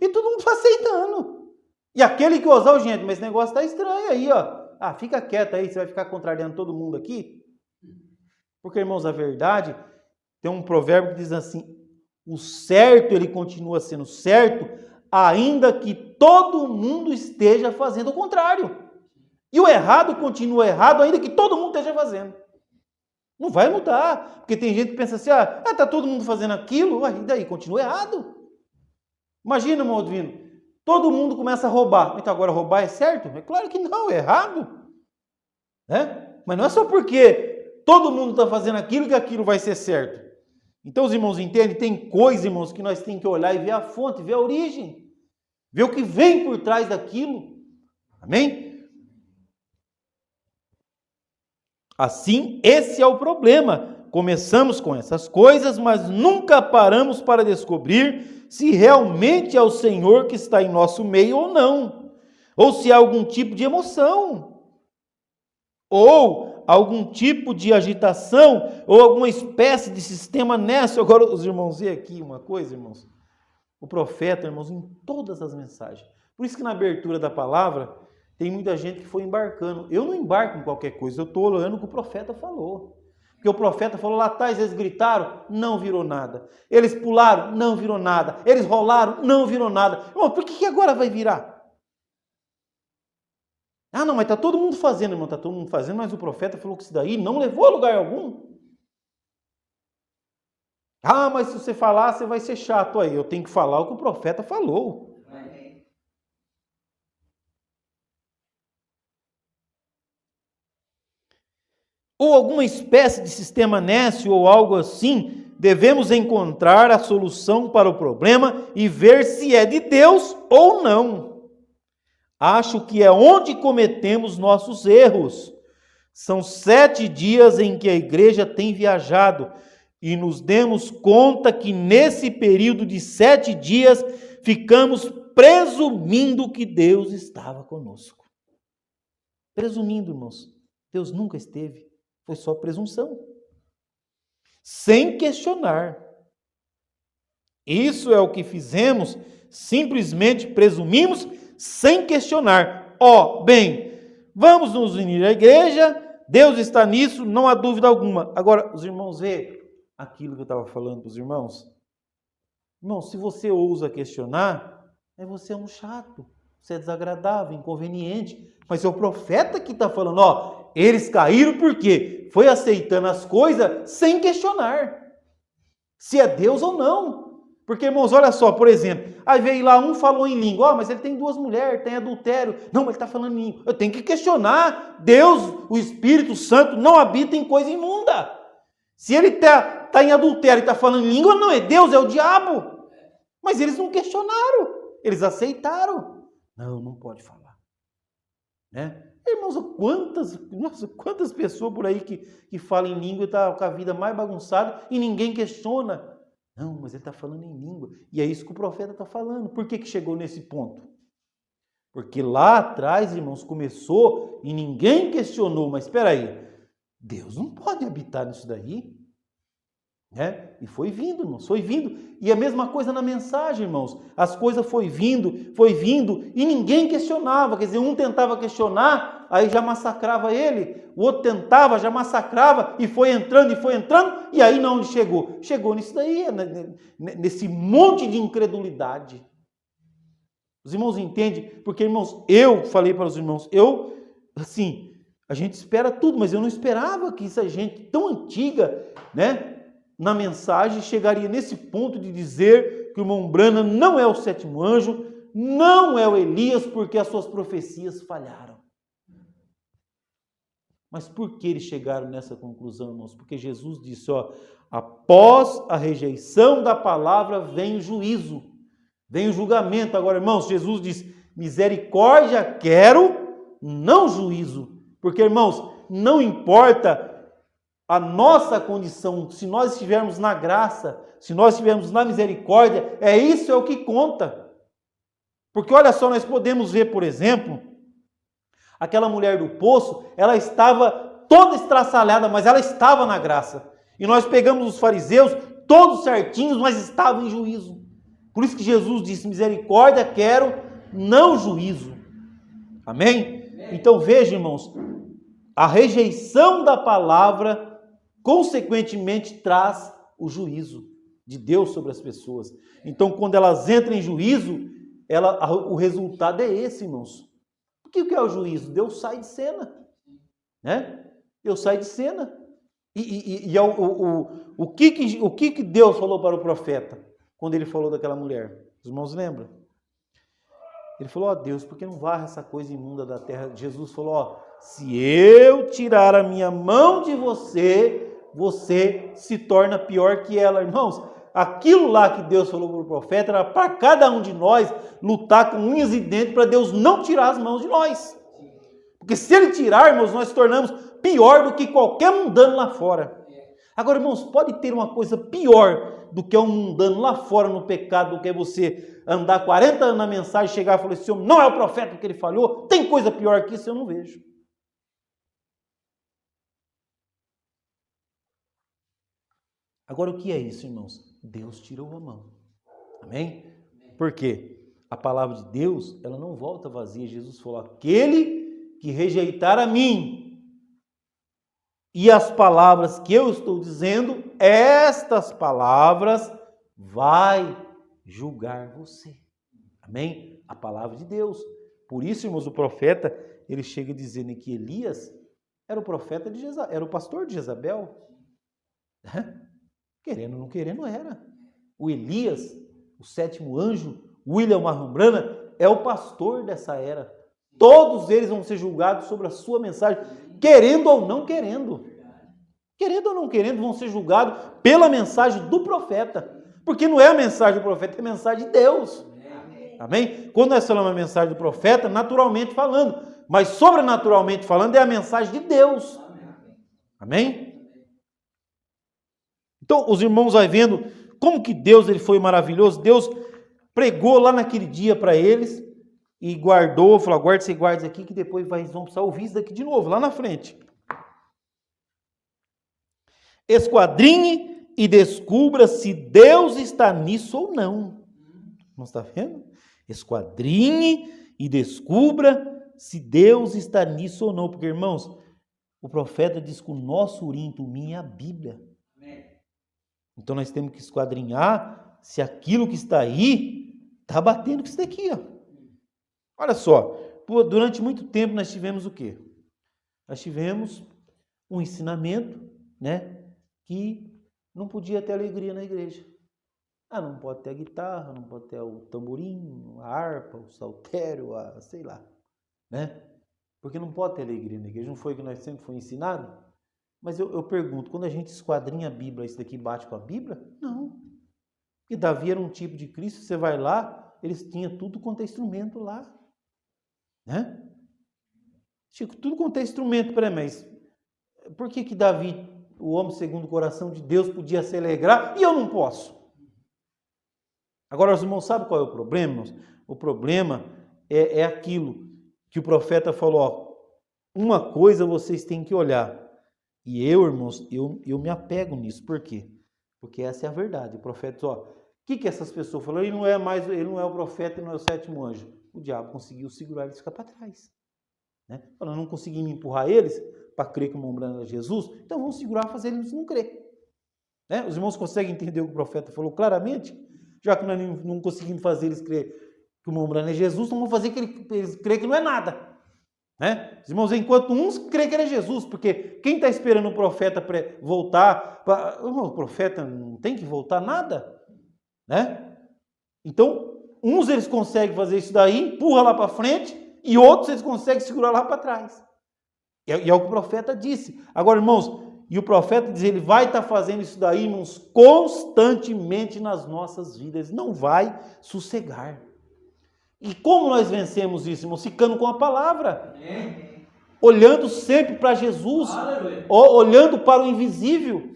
e todo mundo está aceitando. E aquele que ousou, gente, mas esse negócio está estranho aí, ó. Fica quieto aí, você vai ficar contrariando todo mundo aqui? Porque, irmãos, a verdade, tem um provérbio que diz assim, o certo, ele continua sendo certo, ainda que todo mundo esteja fazendo o contrário. E o errado continua errado, ainda que todo mundo esteja fazendo. Não vai mudar, porque tem gente que pensa assim, está todo mundo fazendo aquilo, e daí? Continua errado. Imagina, irmão divino, todo mundo começa a roubar. Então agora roubar é certo? É claro que não, é errado. Né? Mas não é só porque todo mundo está fazendo aquilo que aquilo vai ser certo. Então os irmãos entendem? Tem coisas, irmãos, que nós temos que olhar e ver a fonte, ver a origem. Ver o que vem por trás daquilo. Amém? Assim, esse é o problema. Começamos com essas coisas, mas nunca paramos para descobrir se realmente é o Senhor que está em nosso meio ou não. Ou se há algum tipo de emoção. Ou algum tipo de agitação, ou alguma espécie de sistema nécio. Agora, os irmãos, veem aqui uma coisa, irmãos. O profeta, irmãos, em todas as mensagens. Por isso que na abertura da palavra, tem muita gente que foi embarcando. Eu não embarco em qualquer coisa, eu estou olhando o que o profeta falou. Porque o profeta falou lá atrás, eles gritaram, não virou nada. Eles pularam, não virou nada. Eles rolaram, não virou nada. Irmão, por que agora vai virar? Não, mas está todo mundo fazendo, irmão, está todo mundo fazendo, mas o profeta falou que isso daí não levou a lugar algum. Mas se você falar, você vai ser chato aí. Eu tenho que falar o que o profeta falou. Ou alguma espécie de sistema nécio ou algo assim, devemos encontrar a solução para o problema e ver se é de Deus ou não. Acho que é onde cometemos nossos erros. São 7 dias em que a igreja tem viajado e nos demos conta que nesse período de 7 dias ficamos presumindo que Deus estava conosco. Presumindo, irmãos, Deus nunca esteve. Foi só presunção. Sem questionar. Isso é o que fizemos, simplesmente presumimos sem questionar. Bem, vamos nos unir à igreja, Deus está nisso, não há dúvida alguma. Agora, os irmãos vê aquilo que eu estava falando para os irmãos? Irmão, se você ousa questionar, você é um chato, você é desagradável, inconveniente. Mas é o profeta que está falando, eles caíram por quê? Foi aceitando as coisas sem questionar se é Deus ou não. Porque, irmãos, olha só, por exemplo, aí veio lá, um falou em língua, mas ele tem 2 mulheres, tem adultério. Não, mas ele está falando em língua. Eu tenho que questionar. Deus, o Espírito Santo, não habita em coisa imunda. Se ele está está em adultério e está falando em língua, não é Deus, é o diabo. Mas eles não questionaram, eles aceitaram. Não, não pode falar. Né? Irmãos, quantas pessoas por aí que falam em língua e estão com a vida mais bagunçada e ninguém questiona. Não, mas ele está falando em língua. E é isso que o profeta está falando. Por que chegou nesse ponto? Porque lá atrás, irmãos, começou e ninguém questionou. Mas espera aí, Deus não pode habitar nisso daí. Né? E foi vindo, irmãos, foi vindo. E a mesma coisa na mensagem, irmãos. As coisas foi vindo, e ninguém questionava. Quer dizer, um tentava questionar, aí já massacrava ele. O outro tentava, já massacrava, e foi entrando, e aí não onde chegou? Chegou nisso daí, nesse monte de incredulidade. Os irmãos entendem? Porque, irmãos, eu falei para os irmãos, assim, a gente espera tudo, mas eu não esperava que essa gente tão antiga, né, na mensagem, chegaria nesse ponto de dizer que o irmão Branham não é o sétimo anjo, não é o Elias, porque as suas profecias falharam. Mas por que eles chegaram nessa conclusão, irmãos? Porque Jesus disse, após a rejeição da palavra vem o juízo, vem o julgamento. Agora, irmãos, Jesus diz, misericórdia quero, não juízo. Porque, irmãos, não importa a nossa condição, se nós estivermos na graça, se nós estivermos na misericórdia, isso é o que conta. Porque olha só, nós podemos ver, por exemplo, aquela mulher do poço, ela estava toda estraçalhada, mas ela estava na graça. E nós pegamos os fariseus, todos certinhos, mas estavam em juízo. Por isso que Jesus disse, misericórdia quero, não juízo. Amém? Então veja, irmãos, a rejeição da palavra consequentemente traz o juízo de Deus sobre as pessoas. Então, quando elas entram em juízo, o resultado é esse, irmãos. O que é o juízo? Deus sai de cena. Né? Deus sai de cena. O que Deus falou para o profeta quando ele falou daquela mulher? Os irmãos lembram? Ele falou, Deus, por que não varre essa coisa imunda da terra? Jesus falou, se eu tirar a minha mão de você, você se torna pior que ela. Irmãos, aquilo lá que Deus falou para o profeta era para cada um de nós lutar com unhas e dentes para Deus não tirar as mãos de nós. Porque se ele tirar, irmãos, nós tornamos pior do que qualquer mundano lá fora. Agora, irmãos, pode ter uma coisa pior do que um mundano lá fora no pecado, do que você andar 40 anos na mensagem, chegar e falar, esse homem não é o profeta porque ele falhou. Tem coisa pior que isso, eu não vejo. Agora, o que é isso, irmãos? Deus tirou a mão. Amém? Por quê? A palavra de Deus, ela não volta vazia. Jesus falou, aquele que rejeitar a mim e as palavras que eu estou dizendo, estas palavras vai julgar você. Amém? A palavra de Deus. Por isso, irmãos, o profeta, ele chega dizendo que Elias era o profeta de Jezabel, era o pastor de Jezabel. Querendo ou não querendo, era. O Elias, o sétimo anjo, William Marlon Branham, é o pastor dessa era. Todos eles vão ser julgados sobre a sua mensagem, querendo ou não querendo. Querendo ou não querendo, vão ser julgados pela mensagem do profeta. Porque não é a mensagem do profeta, é a mensagem de Deus. Amém? Quando nós falamos a mensagem do profeta, naturalmente falando. Mas sobrenaturalmente falando, é a mensagem de Deus. Amém? Então, os irmãos vão vendo como que Deus ele foi maravilhoso. Deus pregou lá naquele dia para eles e guardou, falou, guarde isso aqui, que depois vão precisar ouvir isso daqui de novo, lá na frente. Esquadrinhe e descubra se Deus está nisso ou não. Não está vendo? Esquadrinhe e descubra se Deus está nisso ou não. Porque, irmãos, o profeta diz que o nosso Urim e Tumim é a Bíblia. Então nós temos que esquadrinhar se aquilo que está aí está batendo com isso daqui. Olha só, durante muito tempo nós tivemos o quê? Nós tivemos um ensinamento, né, que não podia ter alegria na igreja. Não pode ter a guitarra, não pode ter o tamborim, a harpa, o saltério, sei lá, né? Porque não pode ter alegria na igreja. Não foi o que nós sempre foi ensinado? Mas eu pergunto, quando a gente esquadrinha a Bíblia, isso daqui bate com a Bíblia? Não. E Davi era um tipo de Cristo, você vai lá, eles tinham tudo quanto é instrumento lá. Né? Chico, tudo quanto é instrumento, peraí, mas por que Davi, o homem segundo o coração de Deus, podia se alegrar e eu não posso? Agora, os irmãos, sabem qual é o problema, irmãos? O problema é aquilo que o profeta falou, ó, uma coisa vocês têm que olhar. E eu, irmãos, eu me apego nisso. Por quê? Porque essa é a verdade. O profeta, ó, o que essas pessoas falaram? Ele não é o profeta, ele não é o sétimo anjo. O diabo conseguiu segurar eles e ficar para trás. Né? Falando, não conseguimos empurrar eles para crer que o Mombrana é Jesus, então vamos segurar, fazer eles não crer. Né? Os irmãos conseguem entender o que o profeta falou claramente? Já que nós não conseguimos fazer eles crer que o Mombrana é Jesus, então vamos fazer que eles crer que não é nada. Né? Os irmãos, enquanto uns creem que ele é Jesus, porque quem está esperando o profeta voltar, o profeta não tem que voltar nada, né? Então, uns eles conseguem fazer isso daí, empurra lá para frente, e outros eles conseguem segurar lá para trás. E é o que o profeta disse. Agora, irmãos, e o profeta diz, ele vai estar fazendo isso daí, irmãos, constantemente nas nossas vidas, não vai sossegar. E como nós vencemos isso, irmãos? Ficando com a palavra. Olhando sempre para Jesus. Olhando para o invisível.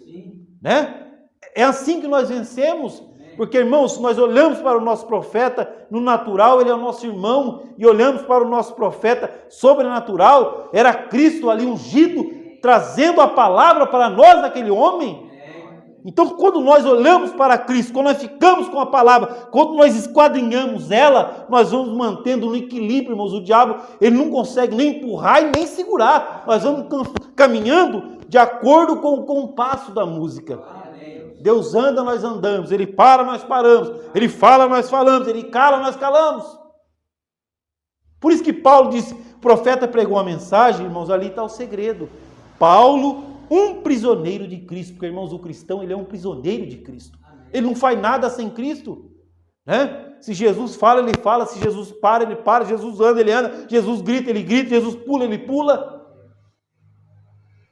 Né? É assim que nós vencemos. Porque, irmãos, nós olhamos para o nosso profeta no natural, ele é o nosso irmão, e olhamos para o nosso profeta sobrenatural, era Cristo ali ungido, trazendo a palavra para nós, naquele homem. Então, quando nós olhamos para Cristo, quando nós ficamos com a palavra, quando nós esquadrinhamos ela, nós vamos mantendo no equilíbrio, irmãos. O diabo, ele não consegue nem empurrar e nem segurar. Nós vamos caminhando de acordo com o compasso da música. Deus anda, nós andamos. Ele para, nós paramos. Ele fala, nós falamos. Ele cala, nós calamos. Por isso que Paulo disse, o profeta pregou uma mensagem, irmãos, ali está o segredo. Paulo, um prisioneiro de Cristo, porque, irmãos, o cristão, ele é um prisioneiro de Cristo. Ele não faz nada sem Cristo, né? Se Jesus fala, ele fala. Se Jesus para, ele para. Jesus anda, ele anda. Jesus grita, ele grita. Jesus pula, ele pula.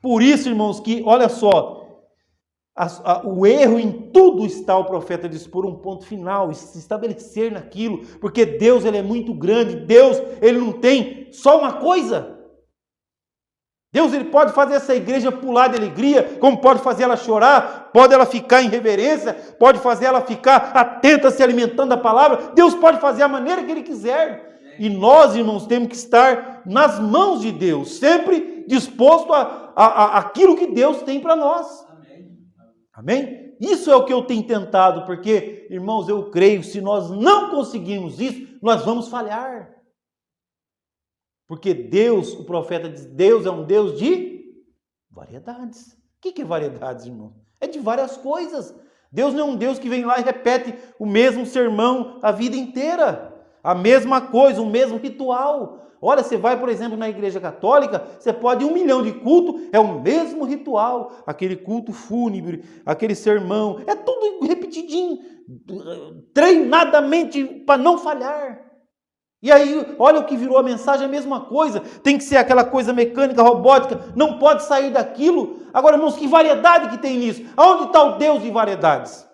Por isso, irmãos, que, olha só, o erro em tudo está, o profeta diz, por um ponto final, se estabelecer naquilo, porque Deus, ele é muito grande. Deus, ele não tem só uma coisa. Deus, ele pode fazer essa igreja pular de alegria, como pode fazer ela chorar, pode ela ficar em reverência, pode fazer ela ficar atenta, se alimentando da palavra. Deus pode fazer a maneira que ele quiser. E nós, irmãos, temos que estar nas mãos de Deus, sempre disposto a aquilo que Deus tem para nós. Amém? Isso é o que eu tenho tentado, porque, irmãos, eu creio, se nós não conseguirmos isso, nós vamos falhar. Porque Deus, o profeta diz, Deus é um Deus de variedades. O que é variedades, irmão? É de várias coisas. Deus não é um Deus que vem lá e repete o mesmo sermão a vida inteira. A mesma coisa, o mesmo ritual. Olha, você vai, por exemplo, na igreja católica, você pode ir 1 milhão de culto, é o mesmo ritual. Aquele culto fúnebre, aquele sermão, é tudo repetidinho, treinadamente para não falhar. E aí, olha o que virou a mensagem, a mesma coisa. Tem que ser aquela coisa mecânica, robótica, não pode sair daquilo. Agora, irmãos, que variedade que tem nisso? Aonde está o Deus de variedades?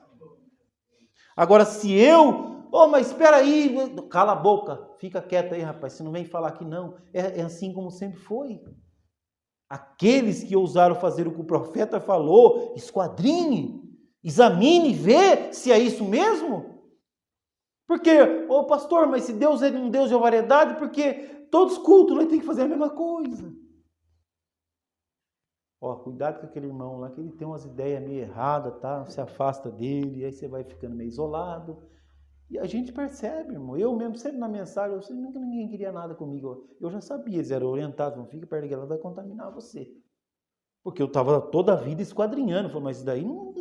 Agora, se eu... mas espera aí, cala a boca, fica quieto aí, rapaz, você não vem falar aqui não. É assim como sempre foi. Aqueles que ousaram fazer o que o profeta falou, esquadrine, examine, vê se é isso mesmo. Porque, pastor, mas se Deus é um Deus de variedade, porque todos cultos nós temos que fazer a mesma coisa. Cuidado com aquele irmão lá, que ele tem umas ideias meio erradas, tá? Se afasta dele, e aí você vai ficando meio isolado. E a gente percebe, irmão. Eu mesmo, sempre na mensagem, nunca ninguém queria nada comigo. Eu já sabia, eles eram orientados, não fica perto daquela, ela vai contaminar você. Porque eu estava toda a vida esquadrinhando, falei, mas isso daí não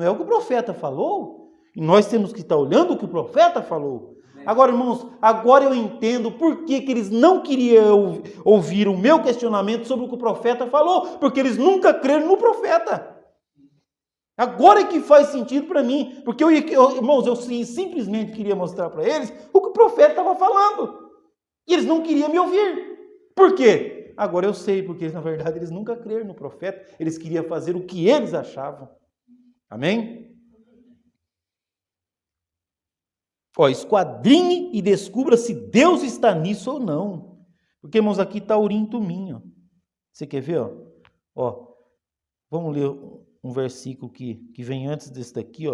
é o que o profeta falou. E nós temos que estar olhando o que o profeta falou. Agora, irmãos, agora eu entendo por que eles não queriam ouvir o meu questionamento sobre o que o profeta falou. Porque eles nunca creram no profeta. Agora é que faz sentido para mim. Porque, irmãos, eu simplesmente queria mostrar para eles o que o profeta estava falando. E eles não queriam me ouvir. Por quê? Agora eu sei, porque na verdade eles nunca creram no profeta, eles queriam fazer o que eles achavam. Amém? Esquadrinhe e descubra se Deus está nisso ou não. Porque, irmãos, aqui está Urim e Tumim. Você quer ver? Vamos ler um versículo que vem antes desse daqui.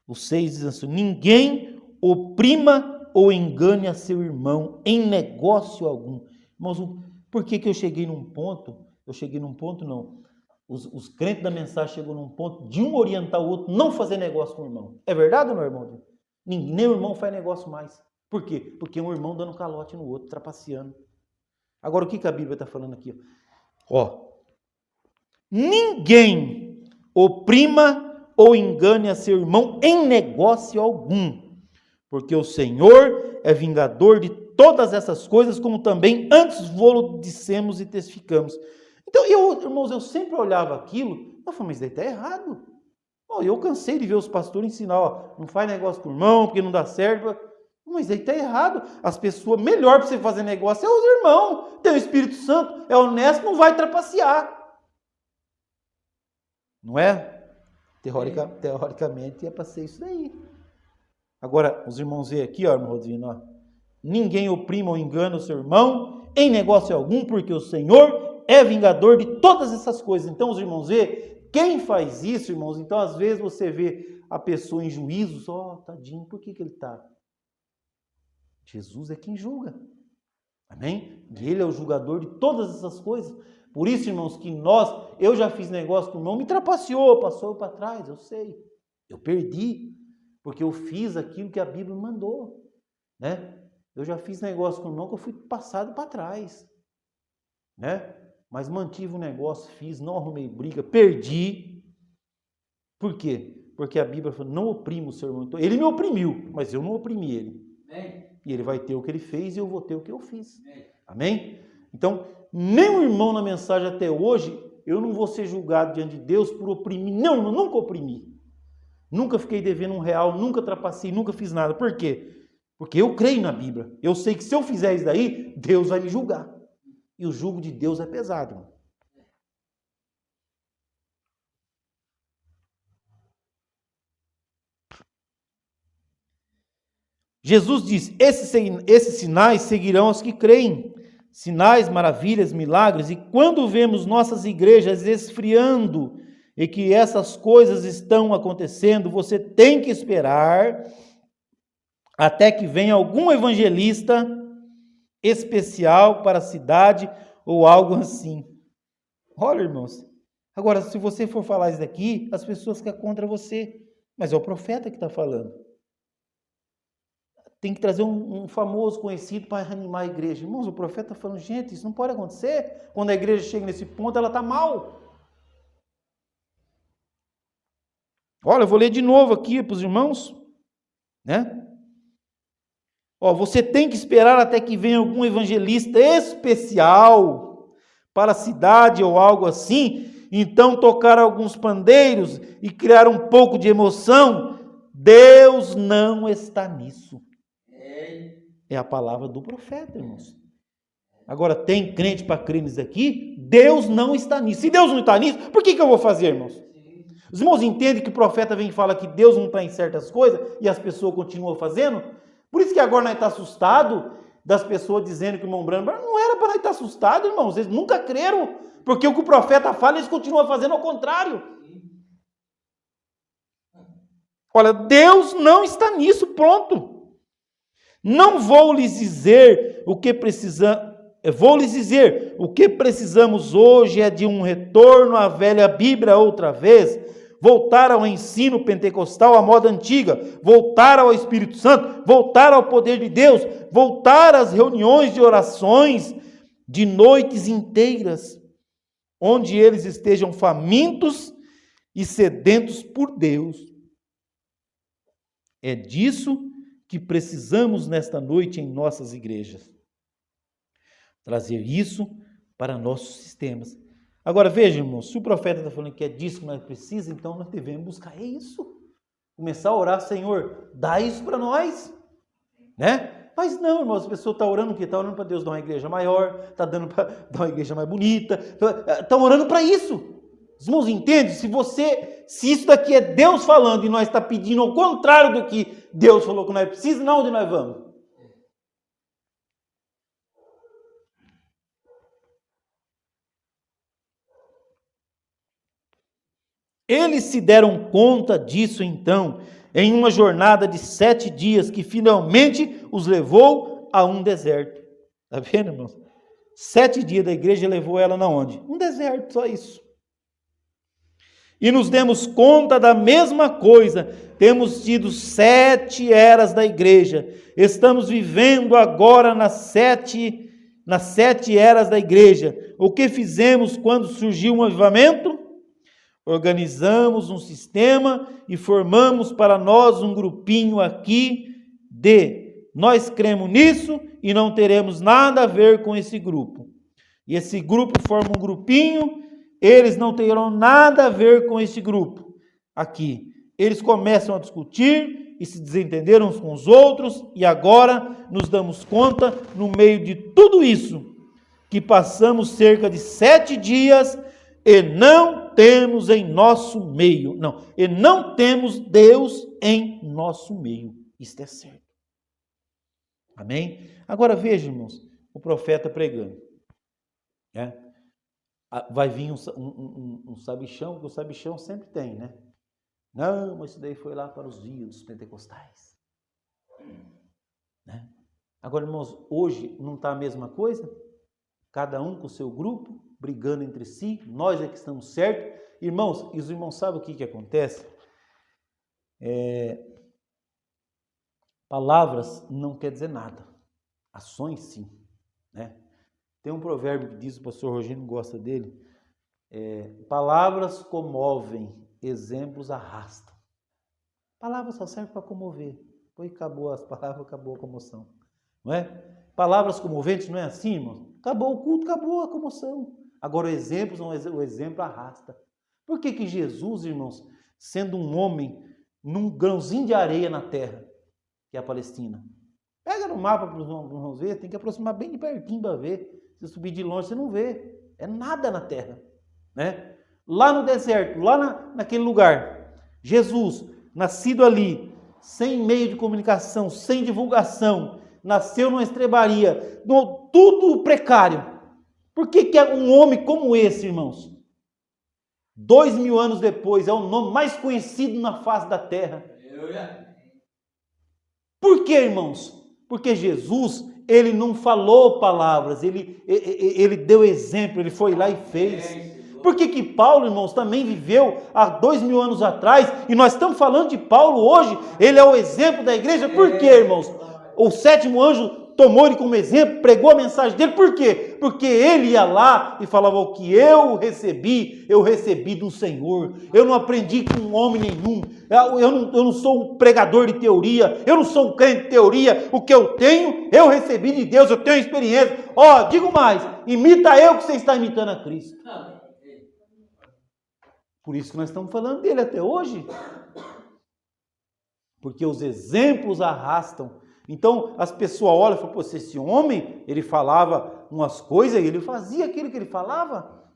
O 6 diz assim: ninguém oprima ou engane a seu irmão em negócio algum. Irmãos, por que eu cheguei num ponto? Eu cheguei num ponto, não. Os crentes da mensagem chegou num ponto de um orientar o outro, não fazer negócio com o irmão. É verdade ou não, irmão? Nem o irmão faz negócio mais. Por quê? Porque um irmão dando calote no outro, trapaceando. Agora, o que a Bíblia está falando aqui? Ninguém oprima ou engane a seu irmão em negócio algum, porque o Senhor é vingador de todas essas coisas, como também antes vô-lo dissemos e testificamos. Então, irmãos, eu sempre olhava aquilo, eu falei, mas daí está errado. Eu cansei de ver os pastores ensinar, não faz negócio com o irmão, porque não dá certo. Mas aí está errado. As pessoas, melhor para você fazer negócio é os irmãos. Tem o Espírito Santo, é honesto, não vai trapacear. Não é? Teoricamente é para ser isso daí. Agora, os irmãos veem aqui, irmão Rodrigo, ninguém oprima ou engana o seu irmão em negócio algum, porque o Senhor é vingador de todas essas coisas. Então, os irmãos veem, quem faz isso, irmãos? Então, às vezes você vê a pessoa em juízos, tadinho, por que ele está? Jesus é quem julga. Amém? E ele é o julgador de todas essas coisas. Por isso, irmãos, que eu já fiz negócio com o irmão, me trapaceou, passou para trás, eu sei. Eu perdi, porque eu fiz aquilo que a Bíblia mandou. Né? Eu já fiz negócio com o irmão que eu fui passado para trás. Né? Mas mantive o negócio, fiz, não arrumei briga, perdi. Por quê? Porque a Bíblia falou, não oprima o seu irmão. Então, ele me oprimiu, mas eu não oprimi ele. E ele vai ter o que ele fez e eu vou ter o que eu fiz. Amém? Então, nem o irmão na mensagem até hoje, eu não vou ser julgado diante de Deus por oprimir. Não, eu nunca oprimi. Nunca fiquei devendo R$1, nunca trapacei, nunca fiz nada. Por quê? Porque eu creio na Bíblia. Eu sei que se eu fizer isso daí, Deus vai me julgar. E o jugo de Deus é pesado. Irmão. Jesus diz, esses sinais seguirão os que creem. Sinais, maravilhas, milagres. E quando vemos nossas igrejas esfriando e que essas coisas estão acontecendo, você tem que esperar até que venha algum evangelista especial para a cidade ou algo assim. Olha, irmãos, agora se você for falar isso daqui, as pessoas ficam contra você, mas é o profeta que está falando. Tem que trazer um famoso conhecido para reanimar a igreja. Irmãos, o profeta está falando, gente, isso não pode acontecer. Quando a igreja chega nesse ponto, ela está mal. Olha, eu vou ler de novo aqui para os irmãos, né? Você tem que esperar até que venha algum evangelista especial para a cidade ou algo assim, então tocar alguns pandeiros e criar um pouco de emoção. Deus não está nisso. É a palavra do profeta, irmãos. Agora, tem crente para crer nisso aqui? Deus não está nisso. Se Deus não está nisso, por que eu vou fazer, irmãos? Os irmãos entendem que o profeta vem e fala que Deus não está em certas coisas e as pessoas continuam fazendo? Por isso que agora nós estamos assustados das pessoas dizendo que o irmão Branham não era para nós estar assustados, irmãos. Eles nunca creram, porque o que o profeta fala, eles continuam fazendo ao contrário. Olha, Deus não está nisso, pronto. Não vou lhes dizer o que precisamos. Vou lhes dizer, o que precisamos hoje é de um retorno à velha Bíblia outra vez, voltar ao ensino pentecostal à moda antiga, voltar ao Espírito Santo, voltar ao poder de Deus, voltar às reuniões de orações de noites inteiras, onde eles estejam famintos e sedentos por Deus. É disso que precisamos nesta noite em nossas igrejas. Trazer isso para nossos sistemas. Agora, veja, irmãos, se o profeta está falando que é disso que nós precisamos, então nós devemos buscar isso. Começar a orar, Senhor, dá isso para nós. Né? Mas não, irmãos, a pessoa está orando o quê? Está orando para Deus dar uma igreja maior, está dando para dar uma igreja mais bonita, está orando para isso. Os irmãos entendem? Se isso daqui é Deus falando e nós está pedindo ao contrário do que Deus falou que nós precisamos, não, onde nós vamos? Eles se deram conta disso então, em uma jornada de 7 dias, que finalmente os levou a um deserto. Está vendo, irmãos? 7 dias da igreja levou ela na onde? Um deserto, só isso. E nos demos conta da mesma coisa. Temos tido 7 eras da igreja. Estamos vivendo agora nas sete eras da igreja. O que fizemos quando surgiu um avivamento? Organizamos um sistema e formamos para nós um grupinho aqui nós cremos nisso e não teremos nada a ver com esse grupo. E esse grupo forma um grupinho, eles não terão nada a ver com esse grupo aqui. Eles começam a discutir e se desentenderam uns com os outros, e agora nos damos conta, no meio de tudo isso, que passamos cerca de 7 dias e não temos em nosso meio, e não temos Deus em nosso meio. Isto é certo. Amém? Agora veja, irmãos, o profeta pregando. Vai vir um sabichão, que o sabichão sempre tem, né? Não, mas isso daí foi lá para os dias dos pentecostais. Né? Agora, irmãos, hoje não está a mesma coisa? Cada um com o seu grupo, brigando entre si, nós é que estamos certos. Irmãos, e os irmãos sabem o que acontece? Palavras não quer dizer nada, ações sim, né? Tem um provérbio que diz, o pastor Rogério gosta dele, palavras comovem, exemplos arrastam. Palavras só servem para comover, depois acabou as palavras, acabou a comoção, não é? Palavras comoventes não é assim, irmãos? Acabou o culto, acabou a comoção. Agora o exemplo arrasta. Por que Jesus, irmãos, sendo um homem num grãozinho de areia na terra, que é a Palestina, pega no mapa para os irmãos ver, tem que aproximar bem de pertinho para ver. Se subir de longe, você não vê. É nada na terra. Né? Lá no deserto, lá naquele lugar, Jesus, nascido ali, sem meio de comunicação, sem divulgação, nasceu numa estrebaria, tudo precário. Por que um homem como esse, irmãos, 2000 anos depois, é o nome mais conhecido na face da terra? Por que, irmãos? Porque Jesus, ele não falou palavras, ele deu exemplo, ele foi lá e fez. Por que Paulo, irmãos, também viveu há 2000 anos atrás, e nós estamos falando de Paulo hoje, ele é o exemplo da igreja? Por quê, irmãos? O 7º anjo tomou ele como exemplo, pregou a mensagem dele, por quê? Porque ele ia lá e falava: o que eu recebi do Senhor, eu não aprendi com homem nenhum, eu não sou um pregador de teoria, eu não sou um crente de teoria, o que eu tenho, eu recebi de Deus, eu tenho experiência. Digo mais, imita eu que você está imitando a Cristo. Por isso que nós estamos falando dele até hoje, porque os exemplos arrastam. Então as pessoas olham e falam: pô, esse homem, ele falava umas coisas e ele fazia aquilo que ele falava.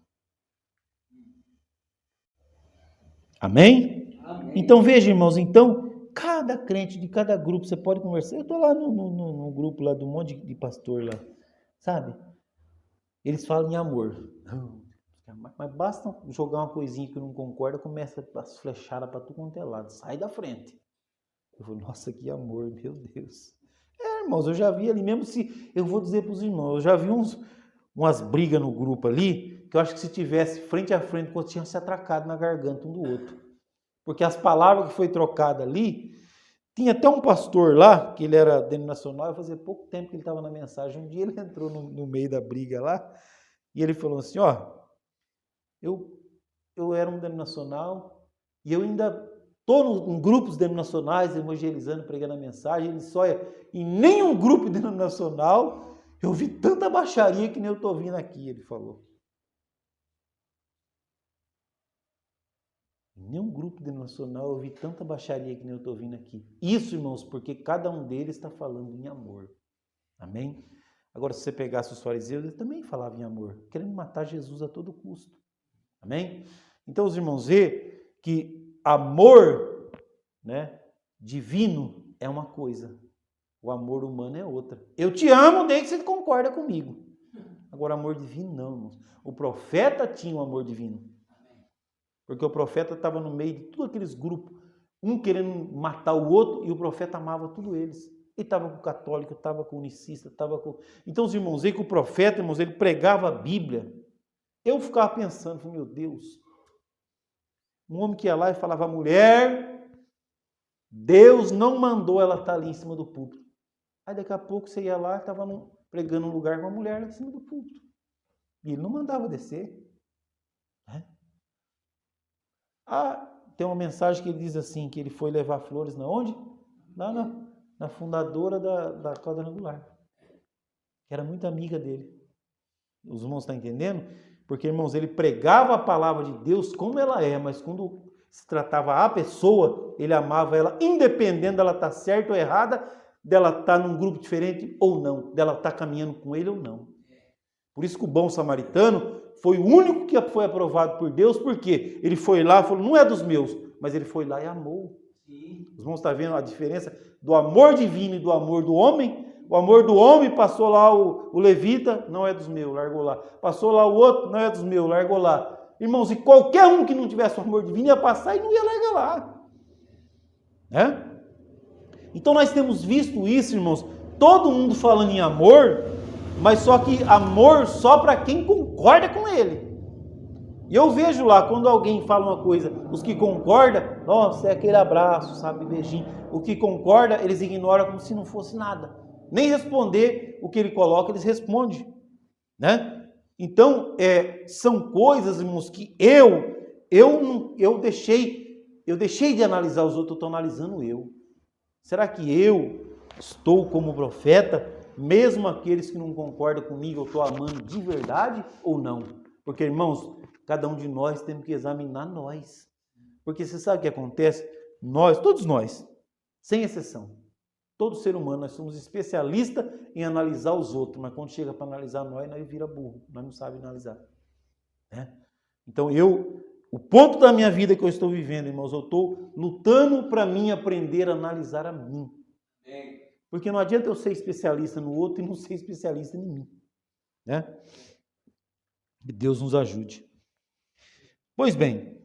Amém? Amém. Então veja, irmãos, cada crente de cada grupo, você pode conversar. Eu estou lá no grupo lá do monte de pastor lá, sabe? Eles falam em amor. Mas basta jogar uma coisinha que não concorda, começa as flechadas para tudo quanto é lado. Sai da frente. Eu falo: nossa, que amor, meu Deus. Irmãos, eu já vi ali, mesmo se, eu vou dizer para os irmãos, eu já vi umas brigas no grupo ali, que eu acho que se tivesse frente a frente, tinham se atracado na garganta um do outro. Porque as palavras que foi trocada ali, tinha até um pastor lá, que ele era denominacional, fazia pouco tempo que ele estava na mensagem, um dia ele entrou no meio da briga lá, e ele falou assim: eu era um denominacional, e eu ainda estou em grupos denominacionais, evangelizando, pregando a mensagem, em nenhum grupo denominacional eu vi tanta baixaria que nem eu estou vindo aqui, ele falou. Em nenhum grupo denominacional eu vi tanta baixaria que nem eu estou vindo aqui. Isso, irmãos, porque cada um deles está falando em amor. Amém? Agora, se você pegasse os fariseus, eles também falavam em amor, querendo matar Jesus a todo custo. Amém? Então, os irmãos, vê que amor, né, divino é uma coisa, o amor humano é outra. Eu te amo desde que você concorda comigo. Agora, amor divino não, irmãos. O profeta tinha um amor divino. Porque o profeta estava no meio de todos aqueles grupos, um querendo matar o outro, e o profeta amava todos eles. Ele estava com o católico, estava com o unicista, estava com... Então, os irmãos, veem que o profeta, irmãos, ele pregava a Bíblia. Eu ficava pensando, meu Deus, um homem que ia lá e falava, mulher, Deus não mandou ela estar ali em cima do púlpito. Aí daqui a pouco você ia lá e estava pregando um lugar com uma mulher lá em cima do púlpito. E ele não mandava descer. Tem uma mensagem que ele diz assim, que ele foi levar flores na onde? Lá na fundadora da quadrangular, que era muito amiga dele. Os irmãos estão entendendo? Porque, irmãos, ele pregava a palavra de Deus como ela é, mas quando se tratava a pessoa, ele amava ela, independente dela estar certa ou errada, dela estar num grupo diferente ou não, dela estar caminhando com ele ou não. Por isso que o bom samaritano foi o único que foi aprovado por Deus, porque ele foi lá e falou, não é dos meus, mas ele foi lá e amou. Os irmãos estão vendo a diferença do amor divino e do amor do homem? O amor do homem, passou lá o levita, não é dos meus, largou lá. Passou lá o outro, não é dos meus, largou lá. Irmãos, e qualquer um que não tivesse o amor divino ia passar e não ia largar lá. Né? Então nós temos visto isso, irmãos, todo mundo falando em amor, mas só que amor só para quem concorda com ele. E eu vejo lá, quando alguém fala uma coisa, os que concordam, nossa, é aquele abraço, sabe, beijinho. O que concorda, eles ignoram como se não fosse nada. Nem responder o que ele coloca, eles respondem. Né? Então, são coisas, irmãos, que eu deixei de analisar os outros, eu estou analisando eu. Será que eu estou como profeta, mesmo aqueles que não concordam comigo, eu estou amando de verdade ou não? Porque, irmãos, cada um de nós temos que examinar nós. Porque você sabe o que acontece? Nós, todos nós, sem exceção, todo ser humano, nós somos especialistas em analisar os outros, mas quando chega para analisar nós vira burro, nós não sabemos analisar. Né? Então o ponto da minha vida que eu estou vivendo, irmãos, eu estou lutando para mim aprender a analisar a mim. Porque não adianta eu ser especialista no outro e não ser especialista em mim. Né? Que Deus nos ajude. Pois bem,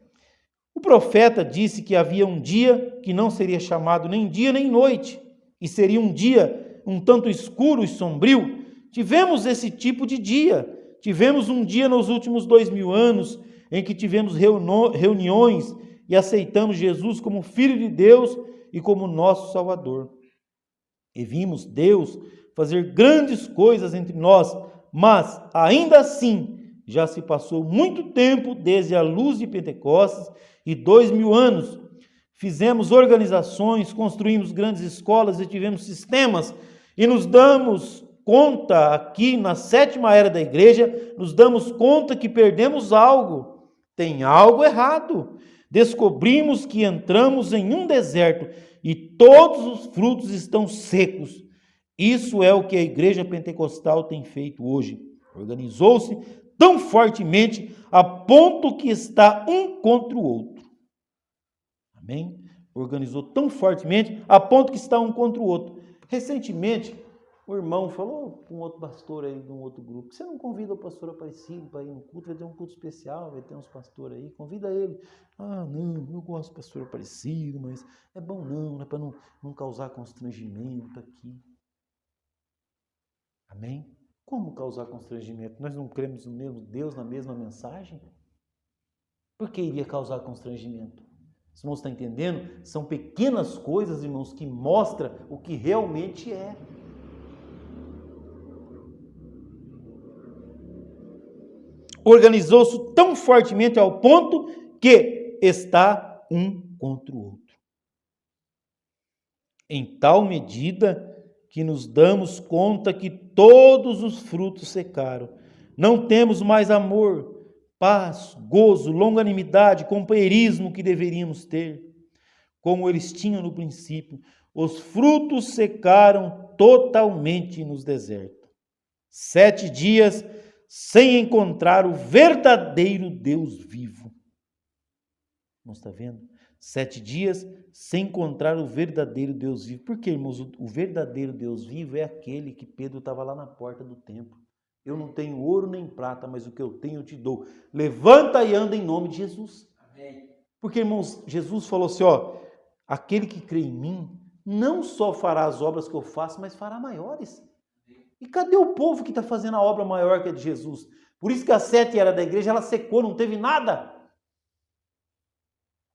o profeta disse que havia um dia que não seria chamado nem dia nem noite, e seria um dia um tanto escuro e sombrio. Tivemos esse tipo de dia. Tivemos um dia nos últimos 2000 anos em que tivemos reuniões e aceitamos Jesus como Filho de Deus e como nosso Salvador. E vimos Deus fazer grandes coisas entre nós, mas ainda assim já se passou muito tempo desde a luz de Pentecostes e 2000 anos. Fizemos organizações, construímos grandes escolas e tivemos sistemas, e nos damos conta aqui na 7ª era da igreja, nos damos conta que perdemos algo, tem algo errado. Descobrimos que entramos em um deserto e todos os frutos estão secos. Isso é o que a igreja pentecostal tem feito hoje. Organizou-se tão fortemente a ponto que está um contra o outro. Amém? Organizou tão fortemente a ponto que está um contra o outro. Recentemente, o irmão falou com um outro pastor aí de um outro grupo, você não convida o pastor Aparecido para ir no culto? Vai ter um culto especial, vai ter uns pastores aí, convida ele. Ah, não, eu gosto do pastor Aparecido, mas é bom não, é para não causar constrangimento aqui. Amém? Como causar constrangimento? Nós não cremos no mesmo Deus, na mesma mensagem? Por que iria causar constrangimento? Os irmãos estão entendendo? São pequenas coisas, irmãos, que mostram o que realmente é. Organizou-se tão fortemente ao ponto que está um contra o outro. Em tal medida que nos damos conta que todos os frutos secaram. Não temos mais amor, paz, gozo, longanimidade, companheirismo que deveríamos ter, como eles tinham no princípio. os frutos secaram totalmente nos desertos. 7 dias sem encontrar o verdadeiro Deus vivo. Não está vendo? 7 dias sem encontrar o verdadeiro Deus vivo. Por quê, irmãos? O verdadeiro Deus vivo é aquele que Pedro estava lá na porta do templo. Eu não tenho ouro nem prata, mas o que eu tenho eu te dou. Levanta e anda em nome de Jesus. Amém. Porque, irmãos, Jesus falou assim, aquele que crê em mim, não só fará as obras que eu faço, mas fará maiores. E cadê o povo que está fazendo a obra maior que a de Jesus? Por isso que a 7 era da igreja, ela secou, não teve nada.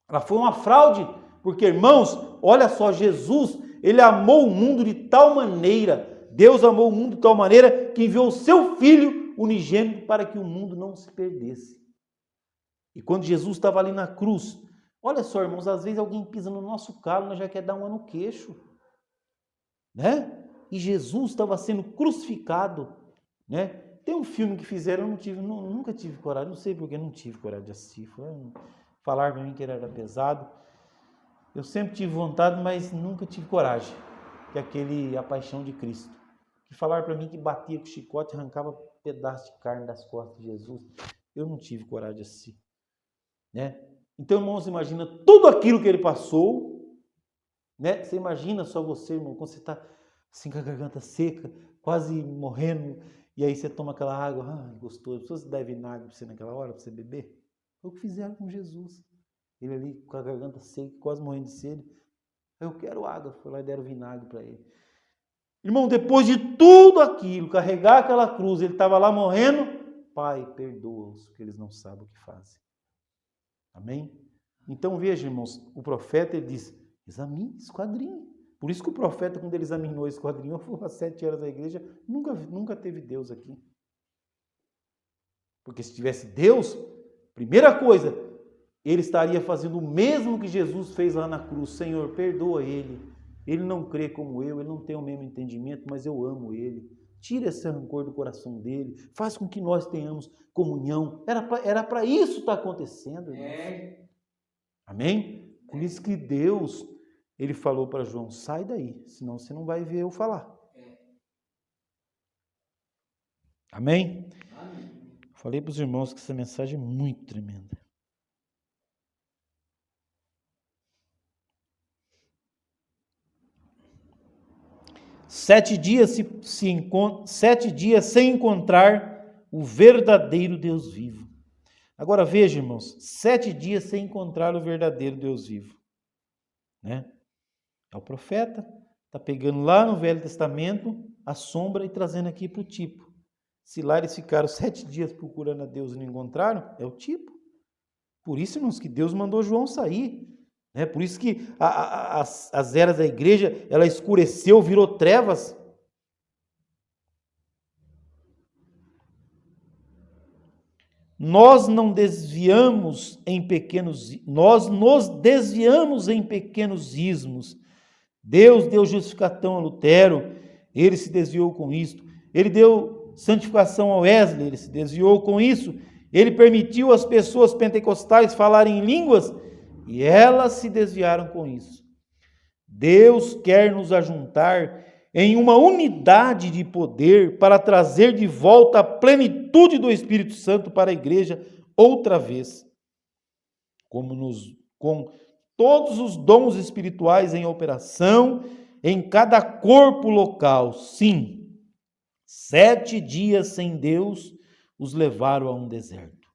Ela foi uma fraude, porque, irmãos, olha só, Jesus, ele amou o mundo de tal maneira, Deus amou o mundo de tal maneira que enviou o seu Filho unigênito para que o mundo não se perdesse. E quando Jesus estava ali na cruz, olha só, irmãos, às vezes alguém pisa no nosso calo, nós já quer dar uma no queixo, né? E Jesus estava sendo crucificado, né? Tem um filme que fizeram, nunca tive coragem, não sei porque não tive coragem de assistir, falaram para mim que ele era pesado. Eu sempre tive vontade, mas nunca tive coragem, que é aquele A Paixão de Cristo. Que falaram para mim que batia com chicote, arrancava pedaço de carne das costas de Jesus. Eu não tive coragem de assistir, né? Então, irmãos, imagina tudo aquilo que ele passou, né? Você imagina só você, irmão, quando você está assim com a garganta seca, quase morrendo, e aí você toma aquela água, gostoso. As pessoas dão vinagre para você naquela hora, para você beber. Foi o que fizeram com Jesus. Ele ali com a garganta seca, quase morrendo de sede. Eu quero água. Foi lá e deram vinagre para ele. Irmão, depois de tudo aquilo, carregar aquela cruz, ele estava lá morrendo. Pai, perdoa-os, porque eles não sabem o que fazem. Amém? Então veja, irmãos, o profeta ele diz, examine, esquadrinhe. Por isso que o profeta, quando ele examinou esse esquadrinho, falou, às 7 horas da igreja, nunca teve Deus aqui. Porque se tivesse Deus, primeira coisa, ele estaria fazendo o mesmo que Jesus fez lá na cruz. Senhor, perdoa ele. Ele não crê como eu, ele não tem o mesmo entendimento, mas eu amo ele. Tira esse rancor do coração dele. Faz com que nós tenhamos comunhão. Era para isso estar acontecendo. Amém? Por isso que Deus, ele falou para João, sai daí, senão você não vai ver eu falar. Amém? Falei para os irmãos que essa mensagem é muito tremenda. Sete dias sem encontrar o verdadeiro Deus vivo. Agora veja, irmãos, 7 dias sem encontrar o verdadeiro Deus vivo. Né? É o profeta, está pegando lá no Velho Testamento a sombra e trazendo aqui para o tipo. Se lá eles ficaram 7 dias procurando a Deus e não encontraram, é o tipo. Por isso, irmãos, que Deus mandou João sair. Né? Por isso que as eras da igreja, ela escureceu, virou trevas. Nós nos desviamos em pequenos ismos. Deus deu justificação a Lutero, ele se desviou com isso. Ele deu santificação a Wesley, ele se desviou com isso. Ele permitiu as pessoas pentecostais falarem em línguas e elas se desviaram com isso. Deus quer nos ajuntar em uma unidade de poder para trazer de volta a plenitude do Espírito Santo para a igreja outra vez. Com todos os dons espirituais em operação, em cada corpo local. Sim, 7 dias sem Deus os levaram a um deserto.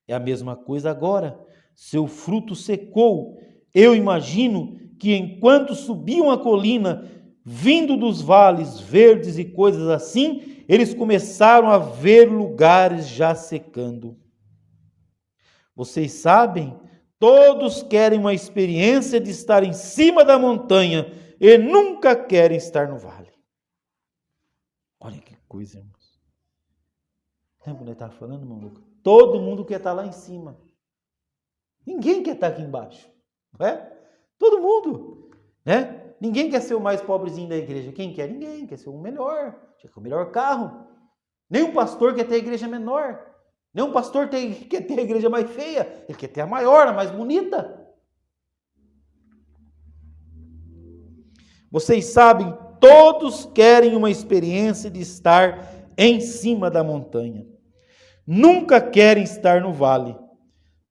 É a mesma coisa agora. Seu fruto secou. Eu imagino que enquanto subiam a colina, vindo dos vales verdes e coisas assim, eles começaram a ver lugares já secando. Vocês sabem, todos querem uma experiência de estar em cima da montanha e nunca querem estar no vale. Olha que coisa, irmãos. Lembra quando ele estava falando, irmão Lucas? Todo mundo quer estar lá em cima. Ninguém quer estar aqui embaixo. Não é? Todo mundo. Né? Ninguém quer ser o mais pobrezinho da igreja. Quem quer? Ninguém. Quer ser o melhor. Quer ter o melhor carro. Nenhum pastor quer ter a igreja menor. Nenhum pastor quer ter a igreja mais feia. Ele quer ter a maior, a mais bonita. Vocês sabem, todos querem uma experiência de estar em cima da montanha. Nunca querem estar no vale.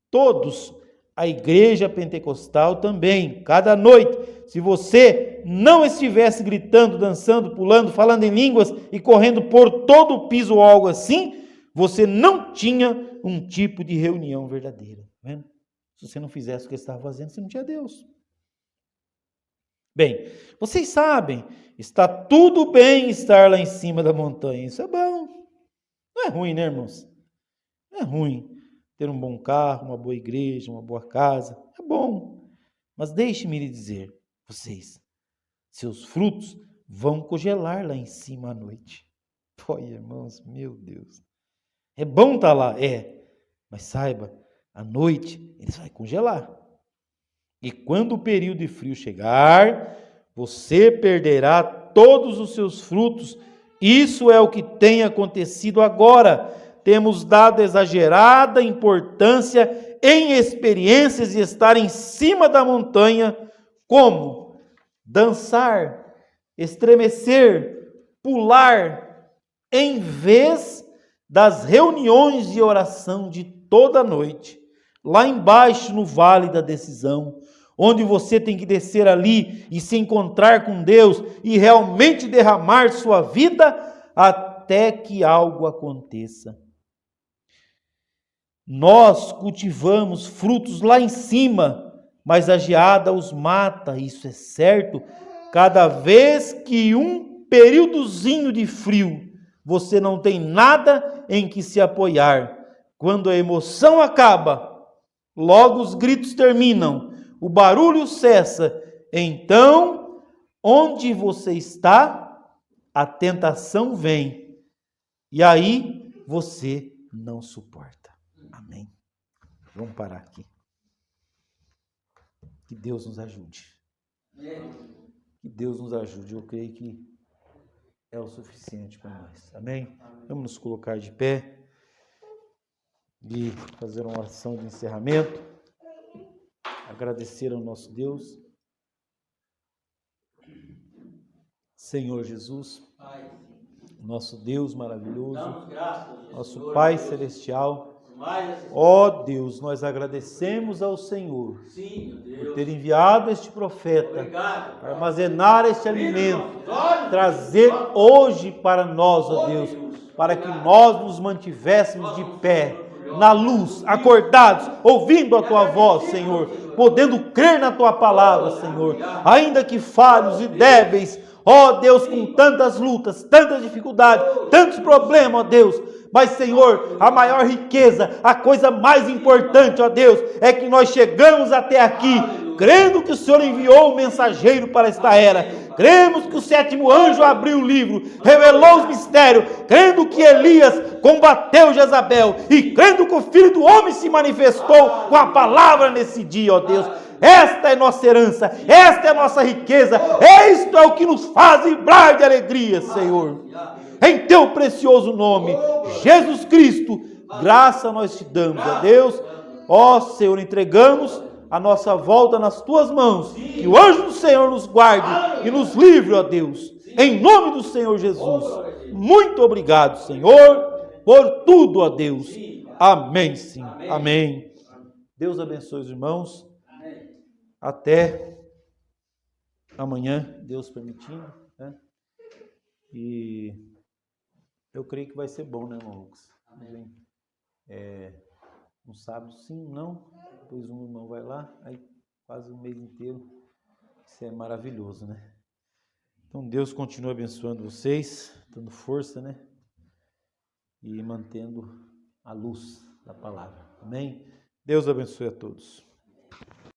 Todos, a igreja pentecostal também, cada noite, se você não estivesse gritando, dançando, pulando, falando em línguas e correndo por todo o piso ou algo assim, você não tinha um tipo de reunião verdadeira. Tá vendo? Se você não fizesse o que estava fazendo, você não tinha Deus. Bem, vocês sabem, está tudo bem estar lá em cima da montanha. Isso é bom. Não é ruim, né, irmãos? Não é ruim ter um bom carro, uma boa igreja, uma boa casa. É bom. Mas deixe-me lhe dizer, vocês, seus frutos vão congelar lá em cima à noite. Pô, irmãos, meu Deus. É bom estar lá, mas saiba, à noite eles vão congelar. E quando o período de frio chegar, você perderá todos os seus frutos. Isso é o que tem acontecido agora. Temos dado exagerada importância em experiências de estar em cima da montanha, como dançar, estremecer, pular, em vez das reuniões de oração de toda noite, lá embaixo no vale da decisão, onde você tem que descer ali e se encontrar com Deus e realmente derramar sua vida até que algo aconteça. Nós cultivamos frutos lá em cima, mas a geada os mata, isso é certo. Cada vez que um períodozinho de frio, você não tem nada em que se apoiar. Quando a emoção acaba, logo os gritos terminam, o barulho cessa. Então, onde você está, a tentação vem. E aí você não suporta. Amém. Vamos parar aqui. Que Deus nos ajude. Que Deus nos ajude. Eu creio que é o suficiente para nós. Amém? Vamos nos colocar de pé e fazer uma oração de encerramento. Agradecer ao nosso Deus. Senhor Jesus, nosso Deus maravilhoso, nosso Pai celestial. Ó Deus, nós agradecemos ao Senhor por ter enviado este profeta para armazenar este alimento, trazer hoje para nós, ó Deus, para que nós nos mantivéssemos de pé, na luz, acordados, ouvindo a Tua voz, Senhor, podendo crer na Tua palavra, Senhor, ainda que falhos e débeis, ó Deus, com tantas lutas, tantas dificuldades, tantos problemas, ó Deus. Mas, Senhor, a maior riqueza, a coisa mais importante, ó Deus, é que nós chegamos até aqui, crendo que o Senhor enviou o mensageiro para esta era. Cremos que o sétimo anjo abriu o livro, revelou os mistérios, crendo que Elias combateu Jezabel e crendo que o Filho do Homem se manifestou com a palavra nesse dia, ó Deus. Esta é nossa herança, esta é a nossa riqueza, isto é o que nos faz vibrar de alegria, Senhor. Em Teu precioso nome, Jesus Cristo, graça nós te damos, ó Deus. Ó Senhor, entregamos a nossa volta nas Tuas mãos, que o anjo do Senhor nos guarde e nos livre, ó Deus, em nome do Senhor Jesus. Muito obrigado, Senhor, por tudo, ó Deus. Amém, sim. Amém. Deus abençoe os irmãos. Até amanhã, Deus permitindo, né? E eu creio que vai ser bom, né, irmão Lucas? Amém. Um sábado sim, não, depois um irmão vai lá, aí quase um mês inteiro. Isso é maravilhoso, né? Então Deus continua abençoando vocês, dando força, né? E mantendo a luz da palavra. Amém? Deus abençoe a todos.